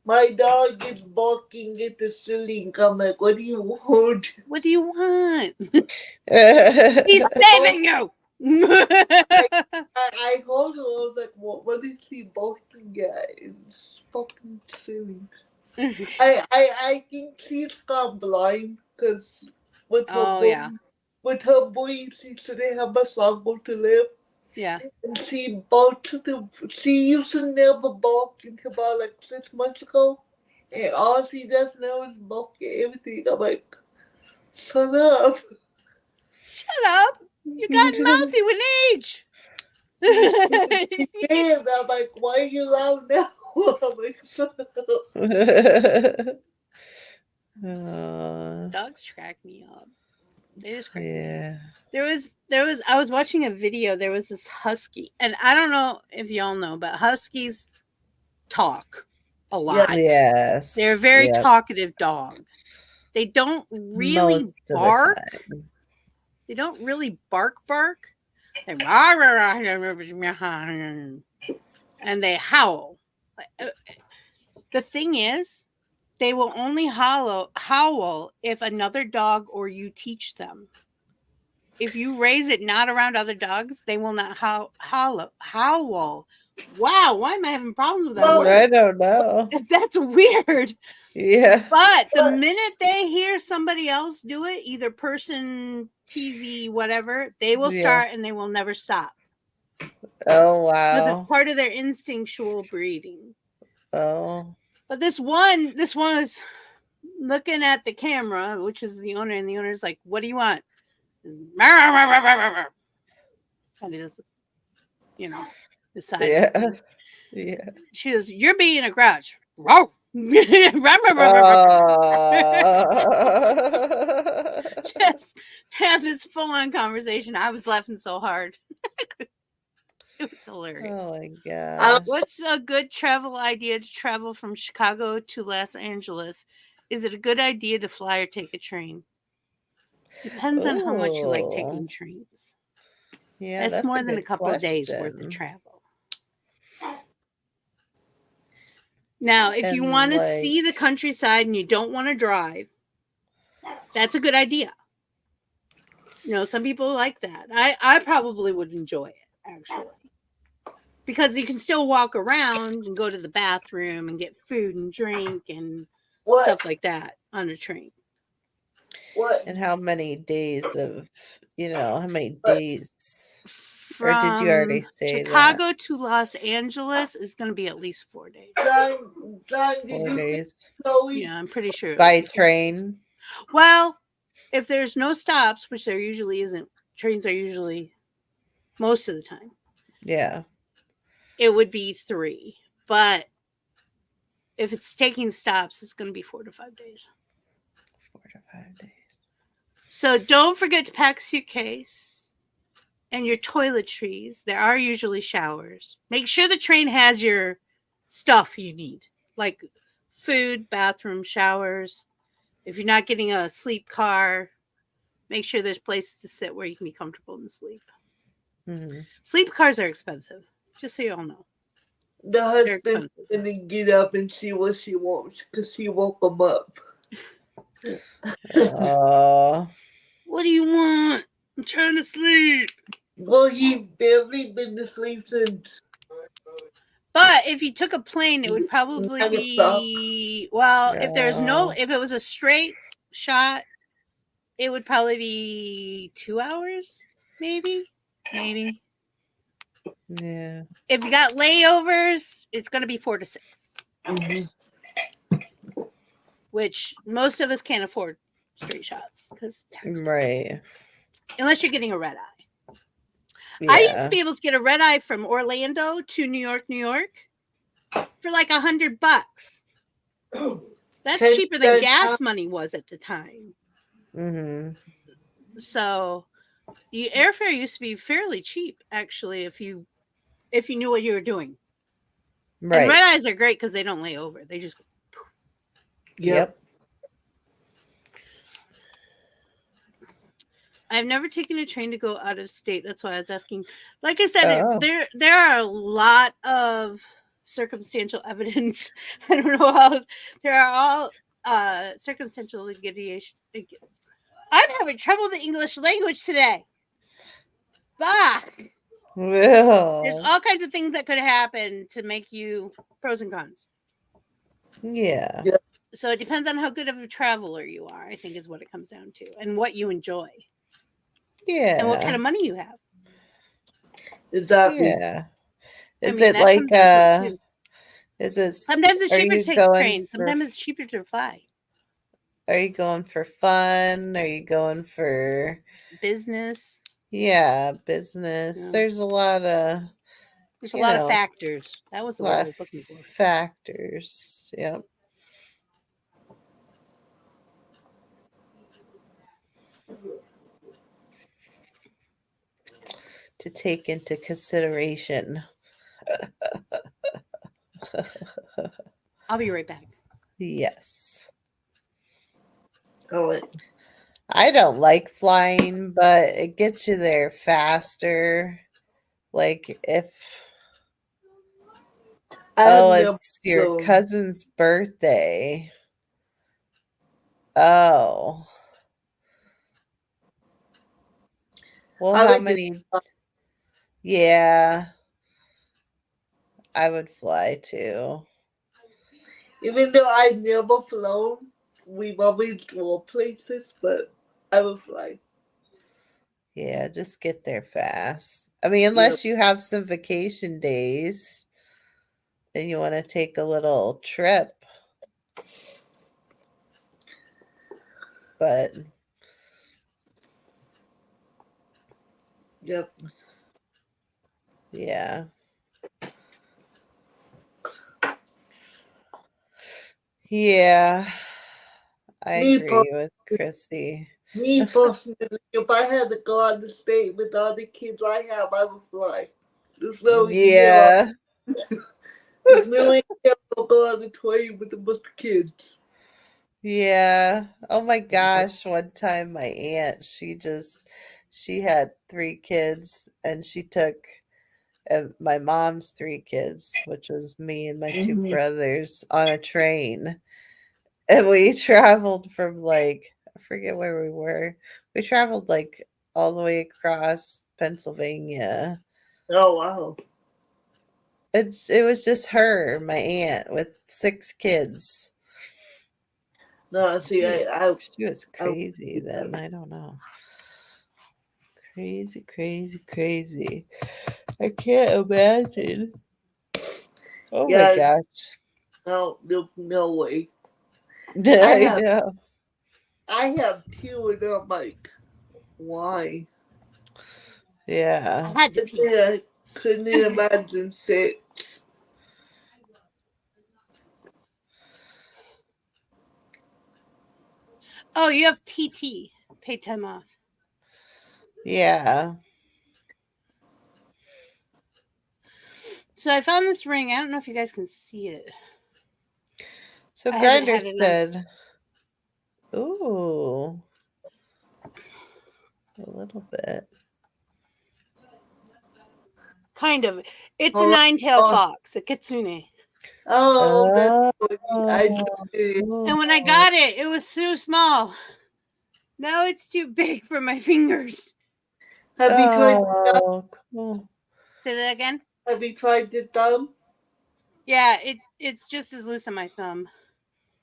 [SPEAKER 7] My dog is barking at the ceiling. I'm like, what do you want?
[SPEAKER 6] What do you want? He's saving you.
[SPEAKER 7] I told him, I was like, what is he barking at? It's fucking ceiling. I think she's gone blind because with her boys, she shouldn't have a longer to live.
[SPEAKER 6] Yeah.
[SPEAKER 7] And she used to never bark until about like 6 months ago. And all she does now is bark at everything. I'm like, shut up.
[SPEAKER 6] Shut up. You got mouthy with age.
[SPEAKER 7] And I'm like, why are you loud now? I'm like, shut
[SPEAKER 5] up.
[SPEAKER 6] Dogs crack me up. They just crack me up. I was watching a video. There was this husky, and I don't know if y'all know, but huskies talk a lot.
[SPEAKER 5] Yes.
[SPEAKER 6] They're a very talkative dog. They don't really bark. They don't really bark. They and they howl. The thing is, they will only howl if another dog or you teach them. If you raise it not around other dogs, they will not howl. Wow, why am I having problems with that word?
[SPEAKER 5] I don't know.
[SPEAKER 6] That's weird.
[SPEAKER 5] Yeah.
[SPEAKER 6] But the minute they hear somebody else do it, either person, TV, whatever, they will start and they will never stop.
[SPEAKER 5] Oh, wow.
[SPEAKER 6] Because it's part of their instinctual breeding.
[SPEAKER 5] Oh.
[SPEAKER 6] But this one was looking at the camera, which is the owner, and the owner's like, what do you want? And he just, decided.
[SPEAKER 5] Yeah.
[SPEAKER 6] She goes, you're being a grouch. Just have this full-on conversation. I was laughing so hard. It was hilarious.
[SPEAKER 5] Oh my god.
[SPEAKER 6] What's a good travel idea to travel from Chicago to Los Angeles? Is it a good idea to fly or take a train? Depends on how much you like taking trains.
[SPEAKER 5] Yeah,
[SPEAKER 6] that's more than a couple of days worth of travel. Now, if you want to see the countryside and you don't want to drive, that's a good idea. Some people like that. I probably would enjoy it, actually. Because you can still walk around and go to the bathroom and get food and drink and stuff like that on a train.
[SPEAKER 5] And how many days of, how many days? Or did you already say
[SPEAKER 6] Chicago to Los Angeles is going to be at least 4 days.
[SPEAKER 5] 4 days.
[SPEAKER 6] Yeah, I'm pretty sure.
[SPEAKER 5] By train?
[SPEAKER 6] Well, if there's no stops, which there usually isn't, trains are usually most of the time.
[SPEAKER 5] Yeah.
[SPEAKER 6] It would be 3. But if it's taking stops, it's going to be 4 to 5 days.
[SPEAKER 5] 4 to 5 days.
[SPEAKER 6] So don't forget to pack a suitcase and your toiletries. There are usually showers. Make sure the train has your stuff you need, like food, bathroom, showers. If you're not getting a sleep car, make sure there's places to sit where you can be comfortable and sleep. Mm-hmm. Sleep cars are expensive, just so you all know.
[SPEAKER 7] The husband's going to get up and see what she wants because she woke him up.
[SPEAKER 6] What do you want? I'm trying to sleep.
[SPEAKER 7] Well, he's barely been to sleep since.
[SPEAKER 6] But if you took a plane, it would probably be if it was a straight shot, it would probably be 2 hours, maybe.
[SPEAKER 5] Yeah.
[SPEAKER 6] If you got layovers, it's going to be 4 to 6. Mm-hmm. Which most of us can't afford straight shots because
[SPEAKER 5] right.
[SPEAKER 6] Unless you're getting a red eye. I used to be able to get a red eye from Orlando to New York, for like $100. That's cheaper than gas money was at the time.
[SPEAKER 5] Mm-hmm.
[SPEAKER 6] So, airfare used to be fairly cheap, actually, if you knew what you were doing. Right. And red eyes are great because they don't lay over; they just.
[SPEAKER 5] Yep.
[SPEAKER 6] I've never taken a train to go out of state. That's why I was asking. Like I said, there are a lot of circumstantial evidence. I don't know how else. There are all circumstantial litigation. I'm having trouble with the English language today. Fuck.
[SPEAKER 5] Well,
[SPEAKER 6] there's all kinds of things that could happen to make you pros and cons.
[SPEAKER 5] Yeah.
[SPEAKER 6] So it depends on how good of a traveler you are, I think is what it comes down to, and what you enjoy.
[SPEAKER 5] Yeah.
[SPEAKER 6] And what kind of money you have.
[SPEAKER 7] Exactly.
[SPEAKER 5] Yeah. Is it like is it
[SPEAKER 6] sometimes it's cheaper to take train, sometimes it's cheaper to fly.
[SPEAKER 5] Are you going for fun? Are you going for
[SPEAKER 6] business?
[SPEAKER 5] Yeah, business. Yeah. There's a lot of
[SPEAKER 6] factors. That was the word I was looking for.
[SPEAKER 5] Factors. Yep. To take into consideration.
[SPEAKER 6] I'll be right back.
[SPEAKER 5] Yes.
[SPEAKER 7] Oh, wait.
[SPEAKER 5] I don't like flying, but it gets you there faster. Like if it's your cousin's birthday. Oh. Well, how many? Yeah. I would fly too.
[SPEAKER 7] Even though I've never flown, we've always flown places, but I would fly.
[SPEAKER 5] Yeah, just get there fast. I mean, unless you have some vacation days and you want to take a little trip. But
[SPEAKER 7] yep.
[SPEAKER 5] Yeah. Yeah. I agree with Chrissy.
[SPEAKER 7] Me personally, if I had to go out of the state with all the kids I have, I would fly. There's no
[SPEAKER 5] There's
[SPEAKER 7] no way I'll go on the train with a bunch of kids.
[SPEAKER 5] Yeah. Oh my gosh. One time my aunt, she had 3 kids and she took my mom's 3 kids, which was me and my 2 brothers, on a train. And we traveled from I forget where we were. We traveled all the way across Pennsylvania.
[SPEAKER 7] Oh, wow.
[SPEAKER 5] It was just her, my aunt, with 6 kids.
[SPEAKER 7] No, see,
[SPEAKER 5] she was crazy then. I don't know. Crazy. I can't imagine. Oh my gosh.
[SPEAKER 7] No way.
[SPEAKER 5] I know.
[SPEAKER 7] I have 2 and I'm like, why?
[SPEAKER 5] Yeah.
[SPEAKER 6] I had to pee.
[SPEAKER 7] I couldn't imagine 6.
[SPEAKER 6] Oh, you have PT, paid time off.
[SPEAKER 5] Yeah.
[SPEAKER 6] So I found this ring. I don't know if you guys can see it.
[SPEAKER 5] So Grinder said, ooh, a little bit.
[SPEAKER 6] Kind of. It's a 9-tailed fox, a kitsune.
[SPEAKER 7] Oh,
[SPEAKER 6] and when I got it, it was so small. Now it's too big for my fingers.
[SPEAKER 7] Have you tried?
[SPEAKER 5] Cool.
[SPEAKER 6] Say that again.
[SPEAKER 7] Have you tried the thumb?
[SPEAKER 6] Yeah, it's just as loose on my thumb.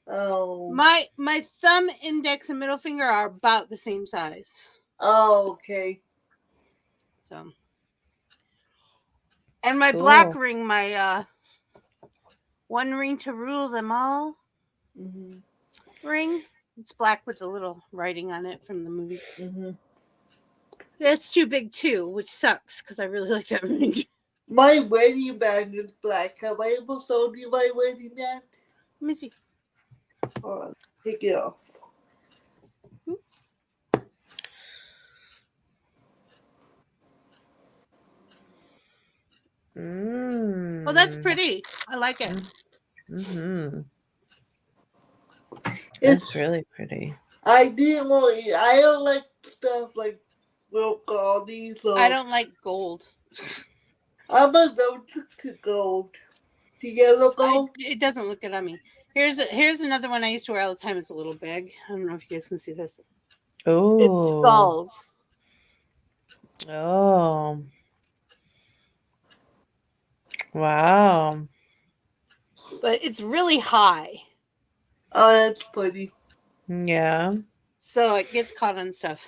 [SPEAKER 7] Oh.
[SPEAKER 6] My thumb, index, and middle finger are about the same size.
[SPEAKER 7] Oh, okay.
[SPEAKER 6] So. And my black ring, my one ring to rule them all ring. It's black with a little writing on it from the movie. It's too big too, which sucks because I really like that ring.
[SPEAKER 7] My wedding band is black. Have I ever sold you my wedding band?
[SPEAKER 6] Let me see.
[SPEAKER 7] Hold on, take it off.
[SPEAKER 6] Oh, that's pretty. I like it.
[SPEAKER 5] Mm-hmm.
[SPEAKER 7] It's
[SPEAKER 5] It's really pretty.
[SPEAKER 7] I didn't want it. I don't like stuff like real gaudy. So
[SPEAKER 6] I don't like gold.
[SPEAKER 7] I'm allergic to gold. To yellow gold.
[SPEAKER 6] It doesn't look good on me. Here's another one I used to wear all the time. It's a little big. I don't know if you guys can see this.
[SPEAKER 5] Oh.
[SPEAKER 6] It's skulls.
[SPEAKER 5] Oh. Wow.
[SPEAKER 6] But it's really high.
[SPEAKER 7] Oh, that's pretty.
[SPEAKER 5] Yeah.
[SPEAKER 6] So it gets caught on stuff.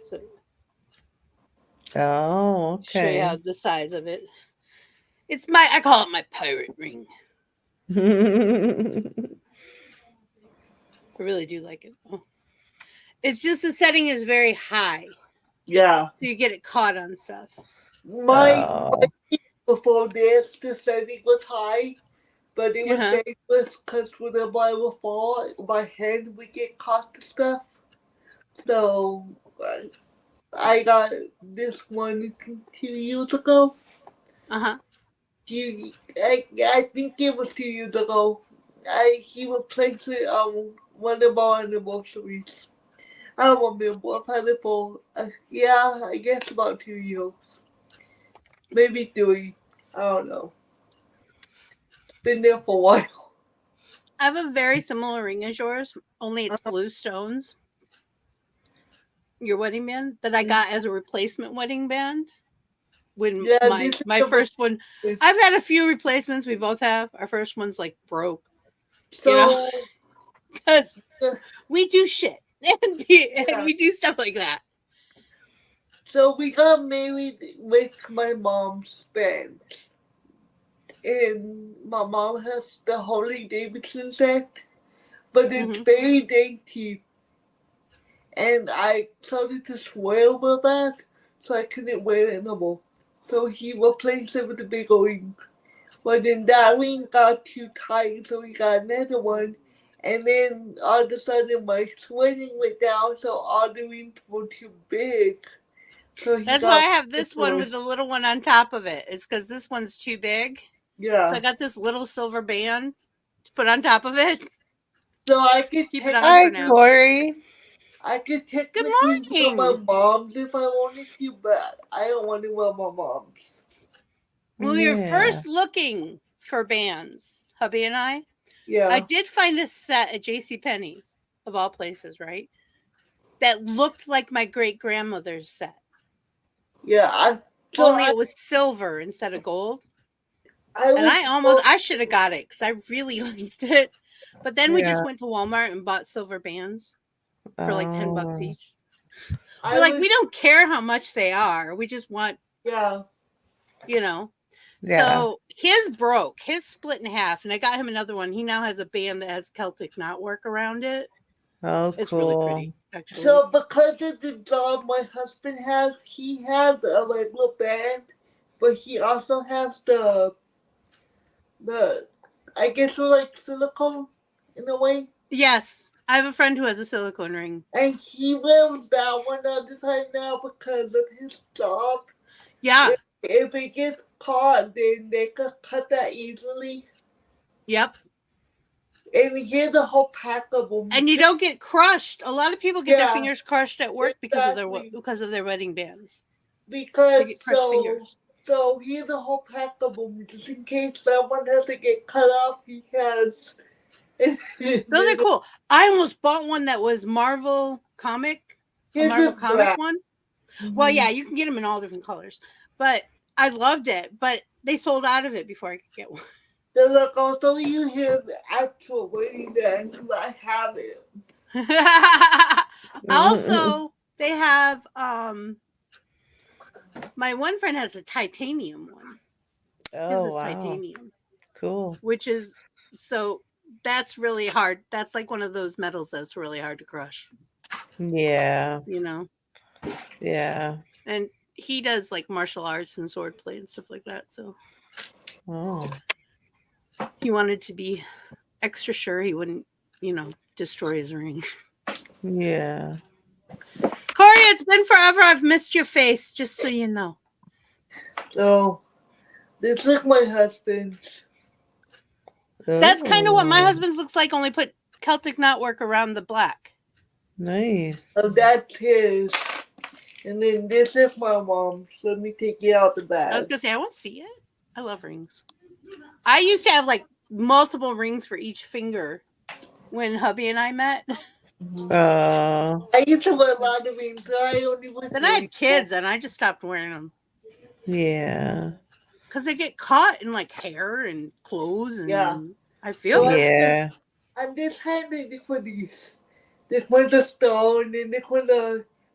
[SPEAKER 6] So
[SPEAKER 5] Oh,
[SPEAKER 6] show you how
[SPEAKER 5] okay.
[SPEAKER 6] the size of it. I call it my pirate ring. I really do like it. Oh. It's just the setting is very high.
[SPEAKER 7] Yeah.
[SPEAKER 6] So you get it caught on stuff.
[SPEAKER 7] My before this, the setting was high, but it was dangerous because whenever I would fall, my hand would get caught to stuff. So I got this one 2 years ago.
[SPEAKER 6] Uh-huh.
[SPEAKER 7] I think it was 2 years ago. He replaced it on one of our anniversaries. I don't remember. I've had it for, I guess about 2 years. Maybe 3. I don't know. Been there for a while.
[SPEAKER 6] I have a very similar ring as yours, only it's blue stones. Your wedding band that I got as a replacement wedding band. When my first one, I've had a few replacements. We both have. Our first one's like broke. So, because we do shit and we do stuff like that.
[SPEAKER 7] So we got married with my mom's band. And my mom has the Harley Davidson set, but it's very dainty. And I started to swear over that, so I couldn't wear it anymore. So he replaced it with a bigger ring. But then that ring got too tight, so we got another one. And then all of a sudden my sweating went down, so all the rings were too big. So
[SPEAKER 6] that's why I have this one with the little one on top of it. It's because this one's too big.
[SPEAKER 7] Yeah.
[SPEAKER 6] So I got this little silver band to put on top of it.
[SPEAKER 7] So I could
[SPEAKER 6] keep it on
[SPEAKER 5] Hi,
[SPEAKER 6] for now.
[SPEAKER 5] Corey.
[SPEAKER 7] I could technically wear my mom's if I wanted to, but I don't want to wear my mom's.
[SPEAKER 6] Well, we were first looking for bands, hubby and I.
[SPEAKER 7] Yeah.
[SPEAKER 6] I did find a set at JCPenney's, of all places, right? That looked like my great-grandmother's set.
[SPEAKER 7] Yeah.
[SPEAKER 6] Only it was silver instead of gold. I should have got it because I really liked it. But then we just went to Walmart and bought silver bands for like $10 each. We're like, we don't care how much they are. We just want, you know.
[SPEAKER 5] Yeah.
[SPEAKER 6] So his broke. His split in half. And I got him another one. He now has a band that has Celtic knotwork around it.
[SPEAKER 5] Oh,
[SPEAKER 6] it's
[SPEAKER 5] cool.
[SPEAKER 6] really pretty, actually.
[SPEAKER 7] So because of the job my husband has, he has a regular band, but he also has the I guess it's like silicone in a way.
[SPEAKER 6] Yes. I have a friend who has a silicone ring.
[SPEAKER 7] And he wears that one all the time now because of his job.
[SPEAKER 6] Yeah.
[SPEAKER 7] If it gets caught, then they can cut that easily.
[SPEAKER 6] Yep.
[SPEAKER 7] And you get the whole pack of them.
[SPEAKER 6] And you don't get crushed. A lot of people get their fingers crushed at work because of their wedding bands.
[SPEAKER 7] Because
[SPEAKER 6] they get crushed fingers.
[SPEAKER 7] So here's a whole pack of them just in case someone has to get cut off. He has.
[SPEAKER 6] Those are cool. I almost bought one that was Marvel comic. A Marvel comic one. Mm-hmm. Well, yeah, you can get them in all different colors. But I loved it. But they sold out of it before I could get one.
[SPEAKER 7] So look, I'll show you his actual wedding dance because I have it.
[SPEAKER 6] Also, they have my one friend has a titanium one.
[SPEAKER 5] Oh,
[SPEAKER 6] his is
[SPEAKER 5] wow.
[SPEAKER 6] Titanium.
[SPEAKER 5] Cool.
[SPEAKER 6] Which is that's really hard. That's like one of those metals that's really hard to crush.
[SPEAKER 5] Yeah.
[SPEAKER 6] You know.
[SPEAKER 5] Yeah.
[SPEAKER 6] And he does like martial arts and swordplay and stuff like that. So he wanted to be extra sure he wouldn't, destroy his ring.
[SPEAKER 5] Yeah.
[SPEAKER 6] Corey, it's been forever. I've missed your face, just so you know.
[SPEAKER 7] So, this is my husband's.
[SPEAKER 6] That's kind of what my husband's looks like, only put Celtic knotwork around the black.
[SPEAKER 5] Nice.
[SPEAKER 7] So that's his. And then this is my mom's. Let me take it out the bag.
[SPEAKER 6] I was going to say, I want to see it. I love rings. I used to have like multiple rings for each finger when hubby and I met.
[SPEAKER 7] I used to wear a lot of rings, but I only went.
[SPEAKER 6] Then I had kids and I just stopped wearing them.
[SPEAKER 5] Yeah.
[SPEAKER 6] Because they get caught in like hair and clothes. And I feel
[SPEAKER 5] yeah.
[SPEAKER 7] And this hand, this one these. This one's a stone, and this one's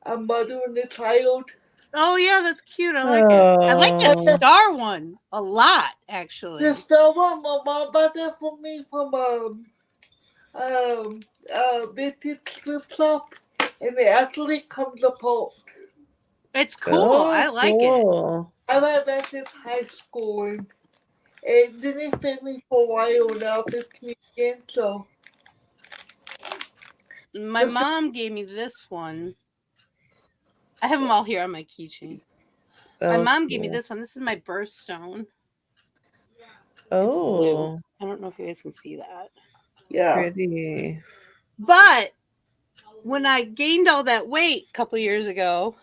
[SPEAKER 7] a mother and a child.
[SPEAKER 6] Oh, yeah, that's cute. I like it. I like that star one a lot, actually.
[SPEAKER 7] The star one, my mom bought that for me from vintage flip shop, and it actually comes apart.
[SPEAKER 6] It's cool. I like it.
[SPEAKER 7] I've had that since high school, and it didn't fit me for a while. Now it's me again, so.
[SPEAKER 6] My mom gave me this one. I have them all here on my keychain. My mom gave me this one. This is my birthstone.
[SPEAKER 5] Oh.
[SPEAKER 6] I don't know if you guys can see that.
[SPEAKER 7] Yeah.
[SPEAKER 5] Pretty.
[SPEAKER 6] But when I gained all that weight a couple years ago,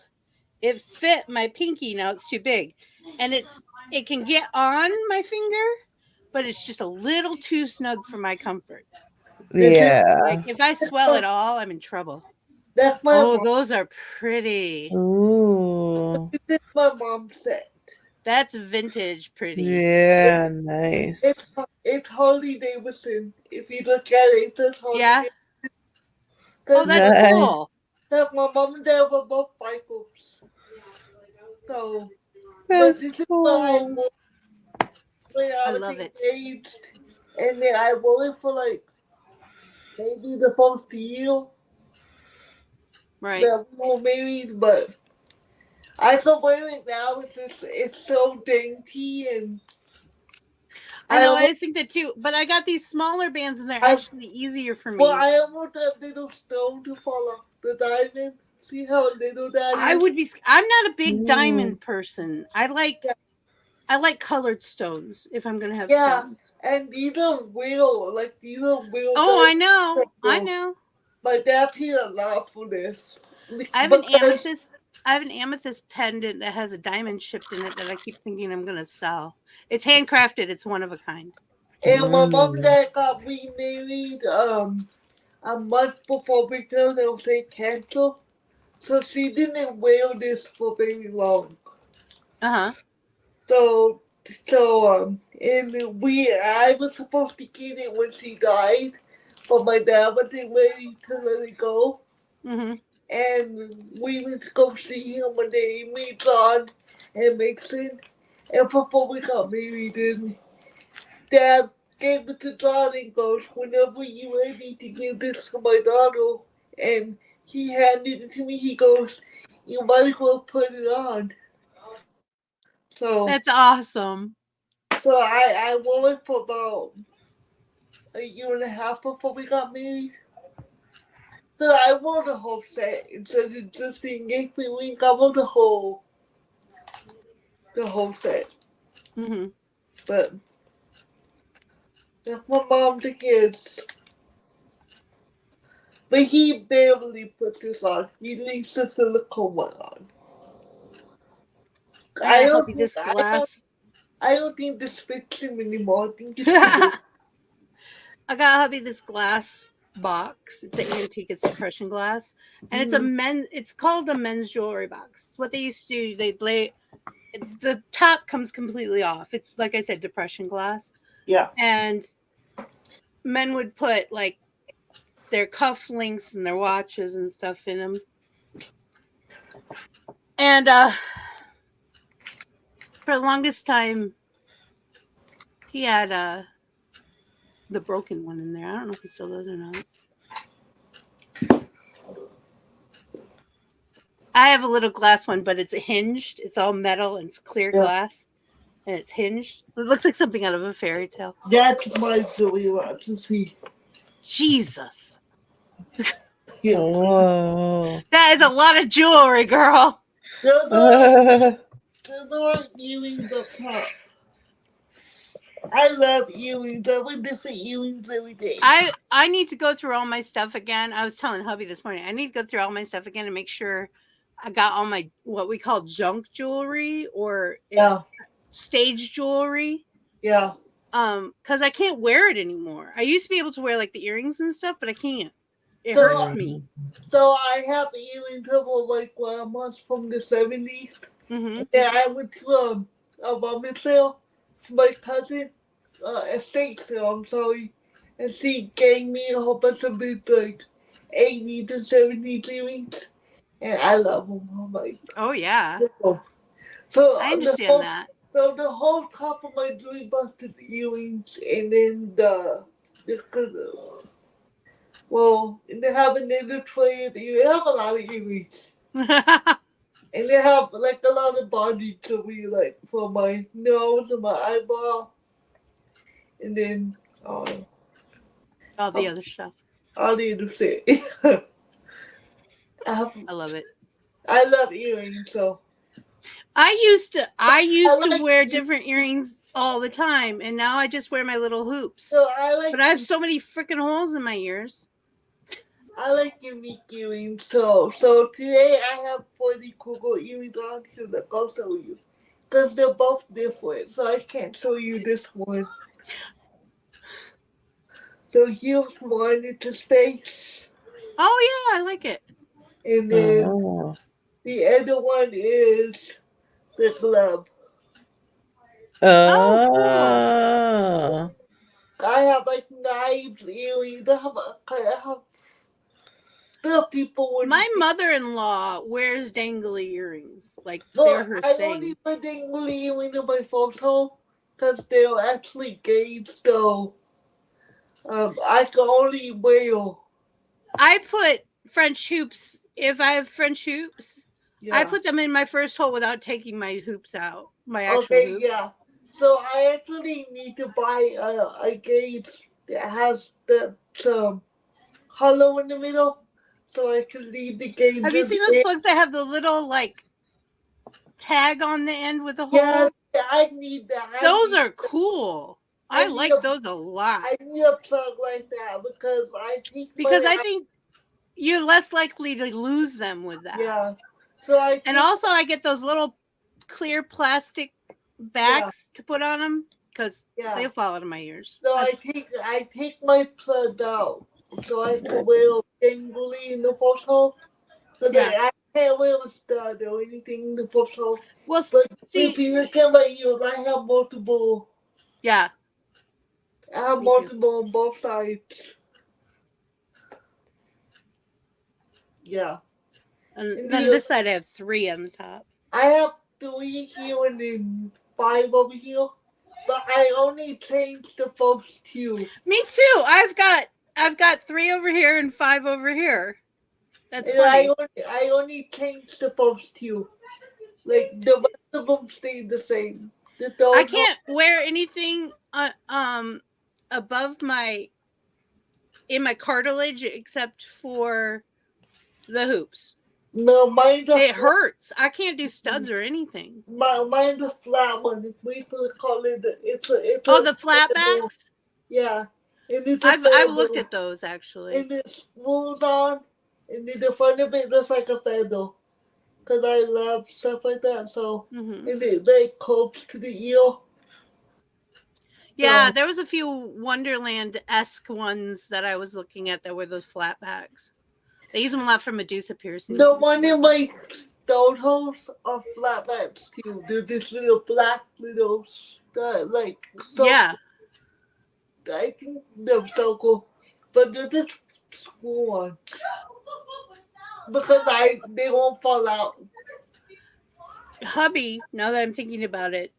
[SPEAKER 6] it fit my pinky. Now it's too big. And it can get on my finger, but it's just a little too snug for my comfort.
[SPEAKER 5] Yeah.
[SPEAKER 6] Like if I swell at all, I'm in trouble.
[SPEAKER 7] That's my
[SPEAKER 6] mom. Those are pretty.
[SPEAKER 5] Ooh.
[SPEAKER 7] This is my mom's set.
[SPEAKER 6] That's vintage pretty.
[SPEAKER 5] Yeah, nice.
[SPEAKER 7] It's Harley Davidson. If you look at it, it says Harley Davidson.
[SPEAKER 6] Oh, that's cool.
[SPEAKER 7] That my mom and dad were both bikers. So
[SPEAKER 5] that's cool.
[SPEAKER 6] I love it.
[SPEAKER 7] Engaged, and then I wore it for like maybe the first year.
[SPEAKER 6] Right.
[SPEAKER 7] Well, maybe, but I can wear it now. It's so dainty, and
[SPEAKER 6] I know. I just think that too. But I got these smaller bands, and they're actually easier for me.
[SPEAKER 7] Well, I want that little stone to fall off the diamond. See how little that is?
[SPEAKER 6] I would be. I'm not a big diamond person. I like colored stones. If I'm gonna have stones.
[SPEAKER 7] And these are real. Like these are real.
[SPEAKER 6] Oh, I know. I know.
[SPEAKER 7] My dad paid a lot for this.
[SPEAKER 6] I have an amethyst pendant that has a diamond chipped in it that I keep thinking I'm gonna sell. It's handcrafted. It's one of a kind.
[SPEAKER 7] And my mom and dad got remarried a month before we turned out they cancel. So she didn't wear this for very long. So and I was supposed to get it when she died, but my dad wasn't ready to let it go. And we went to go see him one day. Me, John, and Mason. And before we got married, and Dad gave it to John and goes, "Whenever you're ready to give this to my daughter," and he handed it to me. He goes, "You might as well put it on." So
[SPEAKER 6] that's awesome.
[SPEAKER 7] So I wore it for about a year and a half before we got married. So I wore the whole set instead of just the engagement ring. I wore the whole set. But that's my mom the kids. But he barely put this on. He leaves the silicone one on. I don't think this fits him anymore. I think it's
[SPEAKER 6] I got hubby this glass box. It's an antique. It's depression glass, and it's called a men's jewelry box. It's what they used to do. The top comes completely off. It's like I said, depression glass.
[SPEAKER 7] Yeah.
[SPEAKER 6] And men would put like their cufflinks and their watches and stuff in them. And for the longest time, he had the broken one in there. I don't know if he still does or not. I have a little glass one, but it's hinged. It's all metal and it's clear glass. And it's hinged. It looks like something out of a fairy tale.
[SPEAKER 7] That's my silly one to see.
[SPEAKER 6] Jesus.
[SPEAKER 5] Whoa.
[SPEAKER 6] That is a lot of jewelry, girl.
[SPEAKER 7] Those are earrings up top. I love earrings. I wear different earrings every day.
[SPEAKER 6] I need to go through all my stuff again. I was telling hubby this morning, I need to go through all my stuff again and make sure I got all my what we call junk jewelry or stage jewelry.
[SPEAKER 7] Yeah.
[SPEAKER 6] Because I can't wear it anymore. I used to be able to wear like the earrings and stuff, but I can't. It hurts me.
[SPEAKER 7] So I have earrings of like ones from the 70s.
[SPEAKER 6] Mm-hmm.
[SPEAKER 7] And I went to a woman's sale for my cousin, estate sale, I'm sorry. And she gave me a whole bunch of these like 80s and 70s earrings. And I love them. I'm like,
[SPEAKER 6] oh yeah.
[SPEAKER 7] So
[SPEAKER 6] I understand that.
[SPEAKER 7] So the whole top of my jewelry box is earrings, and then and they have another tray. They have a lot of earrings, and they have like a lot of body jewelry, like for my nose and my eyeball, and then
[SPEAKER 6] all the other stuff.
[SPEAKER 7] All the other stuff.
[SPEAKER 6] I love it.
[SPEAKER 7] I love earrings, so.
[SPEAKER 6] I used to wear different earrings all the time, and now I just wear my little hoops.
[SPEAKER 7] So
[SPEAKER 6] but I have so many freaking holes in my ears.
[SPEAKER 7] I like unique earrings, so today I have 40 Google earrings on to the I'll show you, because they're both different, so I can't show you this one. So here's one, it's a space.
[SPEAKER 6] Oh yeah, I like it.
[SPEAKER 7] And then the other one is the glove.
[SPEAKER 5] Oh.
[SPEAKER 7] I have like knives, earrings. I have people with
[SPEAKER 6] my mother-in-law wears dangly earrings. Like they're her thing.
[SPEAKER 7] I only put dangly earrings in my photo because they're actually gauged, so I can only wear.
[SPEAKER 6] I put French hoops. If I have French hoops, I put them in my first hole without taking my hoops out. My actual hoops.
[SPEAKER 7] Yeah. So I actually need to buy a gauge that has the hollow in the middle, so I can leave the gauge.
[SPEAKER 6] Have you seen those plugs that have the little like tag on the end with the hole?
[SPEAKER 7] Yes, I need that.
[SPEAKER 6] Those are cool. I like those a lot.
[SPEAKER 7] I need a plug like that because I think
[SPEAKER 6] you're less likely to lose them with that.
[SPEAKER 7] Yeah. So I
[SPEAKER 6] get those little clear plastic bags to put on them because they fall out of my ears.
[SPEAKER 7] So I take my plug out so I can wear dangly in the photo. So that I can't wear a stud or anything in the photo.
[SPEAKER 6] Well,
[SPEAKER 7] but see, if you look at my ears, I have multiple.
[SPEAKER 6] Yeah.
[SPEAKER 7] I have multiple on both sides. Yeah.
[SPEAKER 6] And then this side I have 3 on the top.
[SPEAKER 7] I have 3 here and then 5 over here. But I only changed the first 2.
[SPEAKER 6] Me too. I've got 3 over here and 5 over here. That's funny.
[SPEAKER 7] I only changed the first 2. Like the rest of them stayed the same.
[SPEAKER 6] I can't wear anything above in my cartilage except for the hoops.
[SPEAKER 7] No, mine.
[SPEAKER 6] It hurts. I can't do studs or anything.
[SPEAKER 7] Mine's a flat one. We call it. It's
[SPEAKER 6] the flat backs.
[SPEAKER 7] Yeah, and
[SPEAKER 6] I've looked at those actually.
[SPEAKER 7] And it's smooth on, and then the front of it looks like a feather. Cause I love stuff like that. So and it like curves to the ear.
[SPEAKER 6] Yeah, there was a few Wonderland-esque ones that I was looking at that were those flat backs. They use them a lot for Medusa piercings.
[SPEAKER 7] The one in my stone holes are flat backs too. They're this little black little like. So,
[SPEAKER 6] yeah.
[SPEAKER 7] I think they're so cool, but they're just school ones because they won't fall out.
[SPEAKER 6] Hubby, now that I'm thinking about it,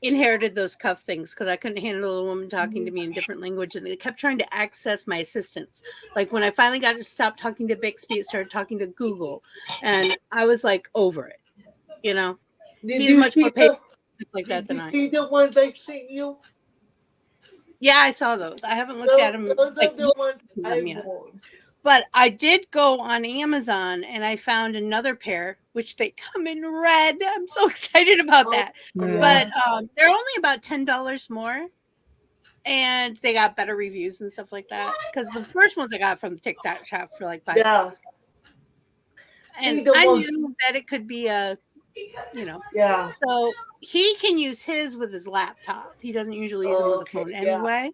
[SPEAKER 6] inherited those cuff things because I couldn't handle a woman talking to me in different language, and they kept trying to access my assistants. Like when I finally got to stop talking to Bixby, it started talking to Google, and I was like over it. You know, he's much more patient like that than I.
[SPEAKER 7] Did you see the ones I sent you?
[SPEAKER 6] Yeah, I saw those. I haven't looked at them.
[SPEAKER 7] Those are the ones I
[SPEAKER 6] yet.
[SPEAKER 7] want.
[SPEAKER 6] But I did go on Amazon and I found another pair, which they come in red. I'm so excited about that.
[SPEAKER 5] Yeah.
[SPEAKER 6] But they're only about $10 more. And they got better reviews and stuff like that. Because the first ones I got from the TikTok shop for like $5.
[SPEAKER 7] Yeah.
[SPEAKER 6] And I knew that it could be a, you know.
[SPEAKER 7] Yeah.
[SPEAKER 6] So he can use his with his laptop. He doesn't usually use it with the phone anyway.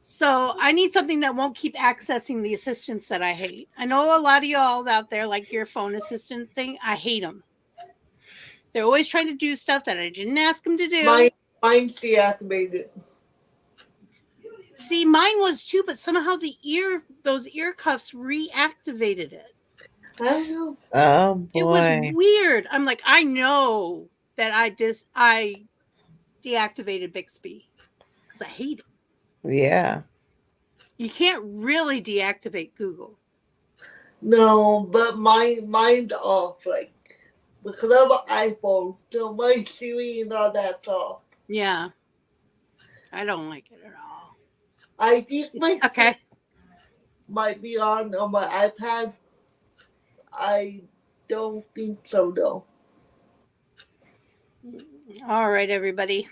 [SPEAKER 6] So I need something that won't keep accessing the assistants that I hate. I know a lot of y'all out there like your phone assistant thing. I hate them. They're always trying to do stuff that I didn't ask them to do.
[SPEAKER 7] Mine's deactivated.
[SPEAKER 6] See, mine was too, but somehow those ear cuffs reactivated it.
[SPEAKER 7] I don't know.
[SPEAKER 5] Oh boy.
[SPEAKER 6] It was weird. I'm like, I know that I deactivated Bixby because I hate it.
[SPEAKER 5] Yeah.
[SPEAKER 6] You can't really deactivate Google.
[SPEAKER 7] No, but mine's off, like, because I'm an iPhone, so my Siri and all that's off.
[SPEAKER 6] Yeah. I don't like it at all.
[SPEAKER 7] I think my
[SPEAKER 6] okay.
[SPEAKER 7] might be on my iPad. I don't think so, though.
[SPEAKER 6] All right, everybody.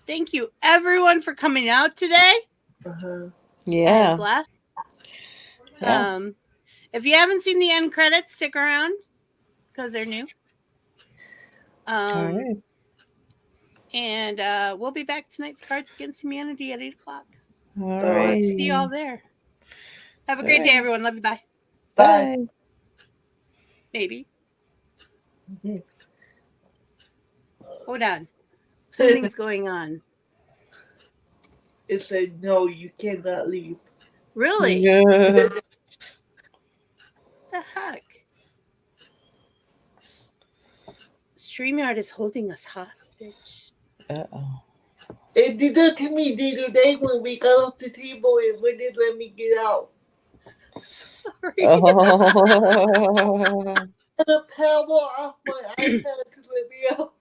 [SPEAKER 6] Thank you, everyone, for coming out today.
[SPEAKER 5] Yeah.
[SPEAKER 6] Yeah. If you haven't seen the end credits, stick around because they're new.
[SPEAKER 5] All right.
[SPEAKER 6] And we'll be back tonight for Cards Against Humanity at 8 o'clock.
[SPEAKER 5] All right.
[SPEAKER 6] See you all there. Have a great day, everyone. Love you. Bye.
[SPEAKER 5] Bye.
[SPEAKER 6] Maybe. Hold on. Something's going on.
[SPEAKER 7] It said, no, you cannot leave.
[SPEAKER 6] Really?
[SPEAKER 5] Yeah.
[SPEAKER 6] What the heck? StreamYard is holding us hostage.
[SPEAKER 5] Uh-oh.
[SPEAKER 7] It did that to me the other day when we got off the table and wouldn't let me get out.
[SPEAKER 6] I'm so sorry.
[SPEAKER 5] Oh.
[SPEAKER 7] And the power off my iPad to let me out.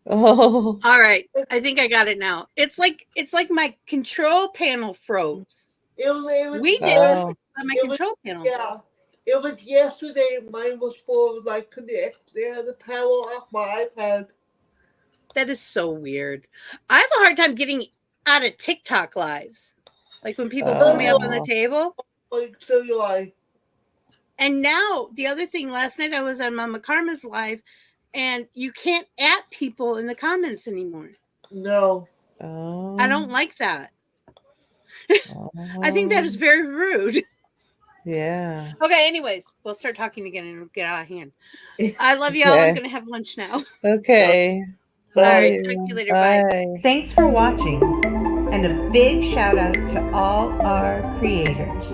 [SPEAKER 5] Oh.
[SPEAKER 6] All right. I think I got it now. It's like my control panel froze.
[SPEAKER 7] It was
[SPEAKER 6] We did
[SPEAKER 5] Oh.
[SPEAKER 6] my control panel.
[SPEAKER 7] Yeah. It was yesterday. Mine was full of like connect. They had the power off my iPad.
[SPEAKER 6] That is so weird. I have a hard time getting out of TikTok lives. Like when people pull me up on the table.
[SPEAKER 7] Like, so do I.
[SPEAKER 6] And now the other thing, last night I was on Mama Karma's live, and you can't at people in the comments anymore.
[SPEAKER 7] No.
[SPEAKER 5] Oh.
[SPEAKER 6] I don't like that. I think that is very rude.
[SPEAKER 5] Yeah.
[SPEAKER 6] Okay, anyways, we'll start talking again and it'll get out of hand. I love y'all.
[SPEAKER 5] Okay.
[SPEAKER 6] I'm going to have lunch now.
[SPEAKER 5] Okay.
[SPEAKER 6] All
[SPEAKER 5] Bye.
[SPEAKER 6] right, talk to you later. Bye.
[SPEAKER 11] Thanks for watching, and a big shout out to all our creators.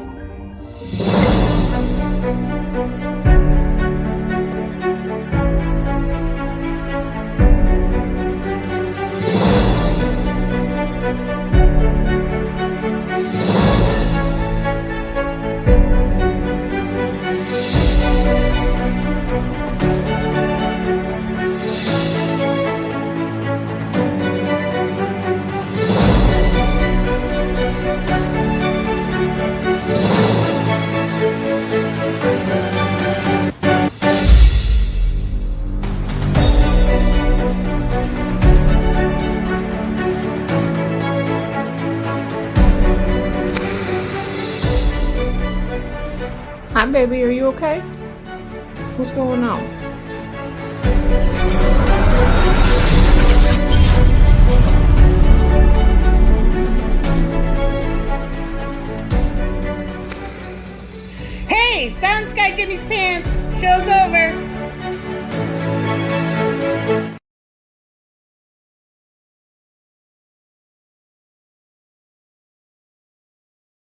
[SPEAKER 1] Hi, baby. Are you okay? What's going on?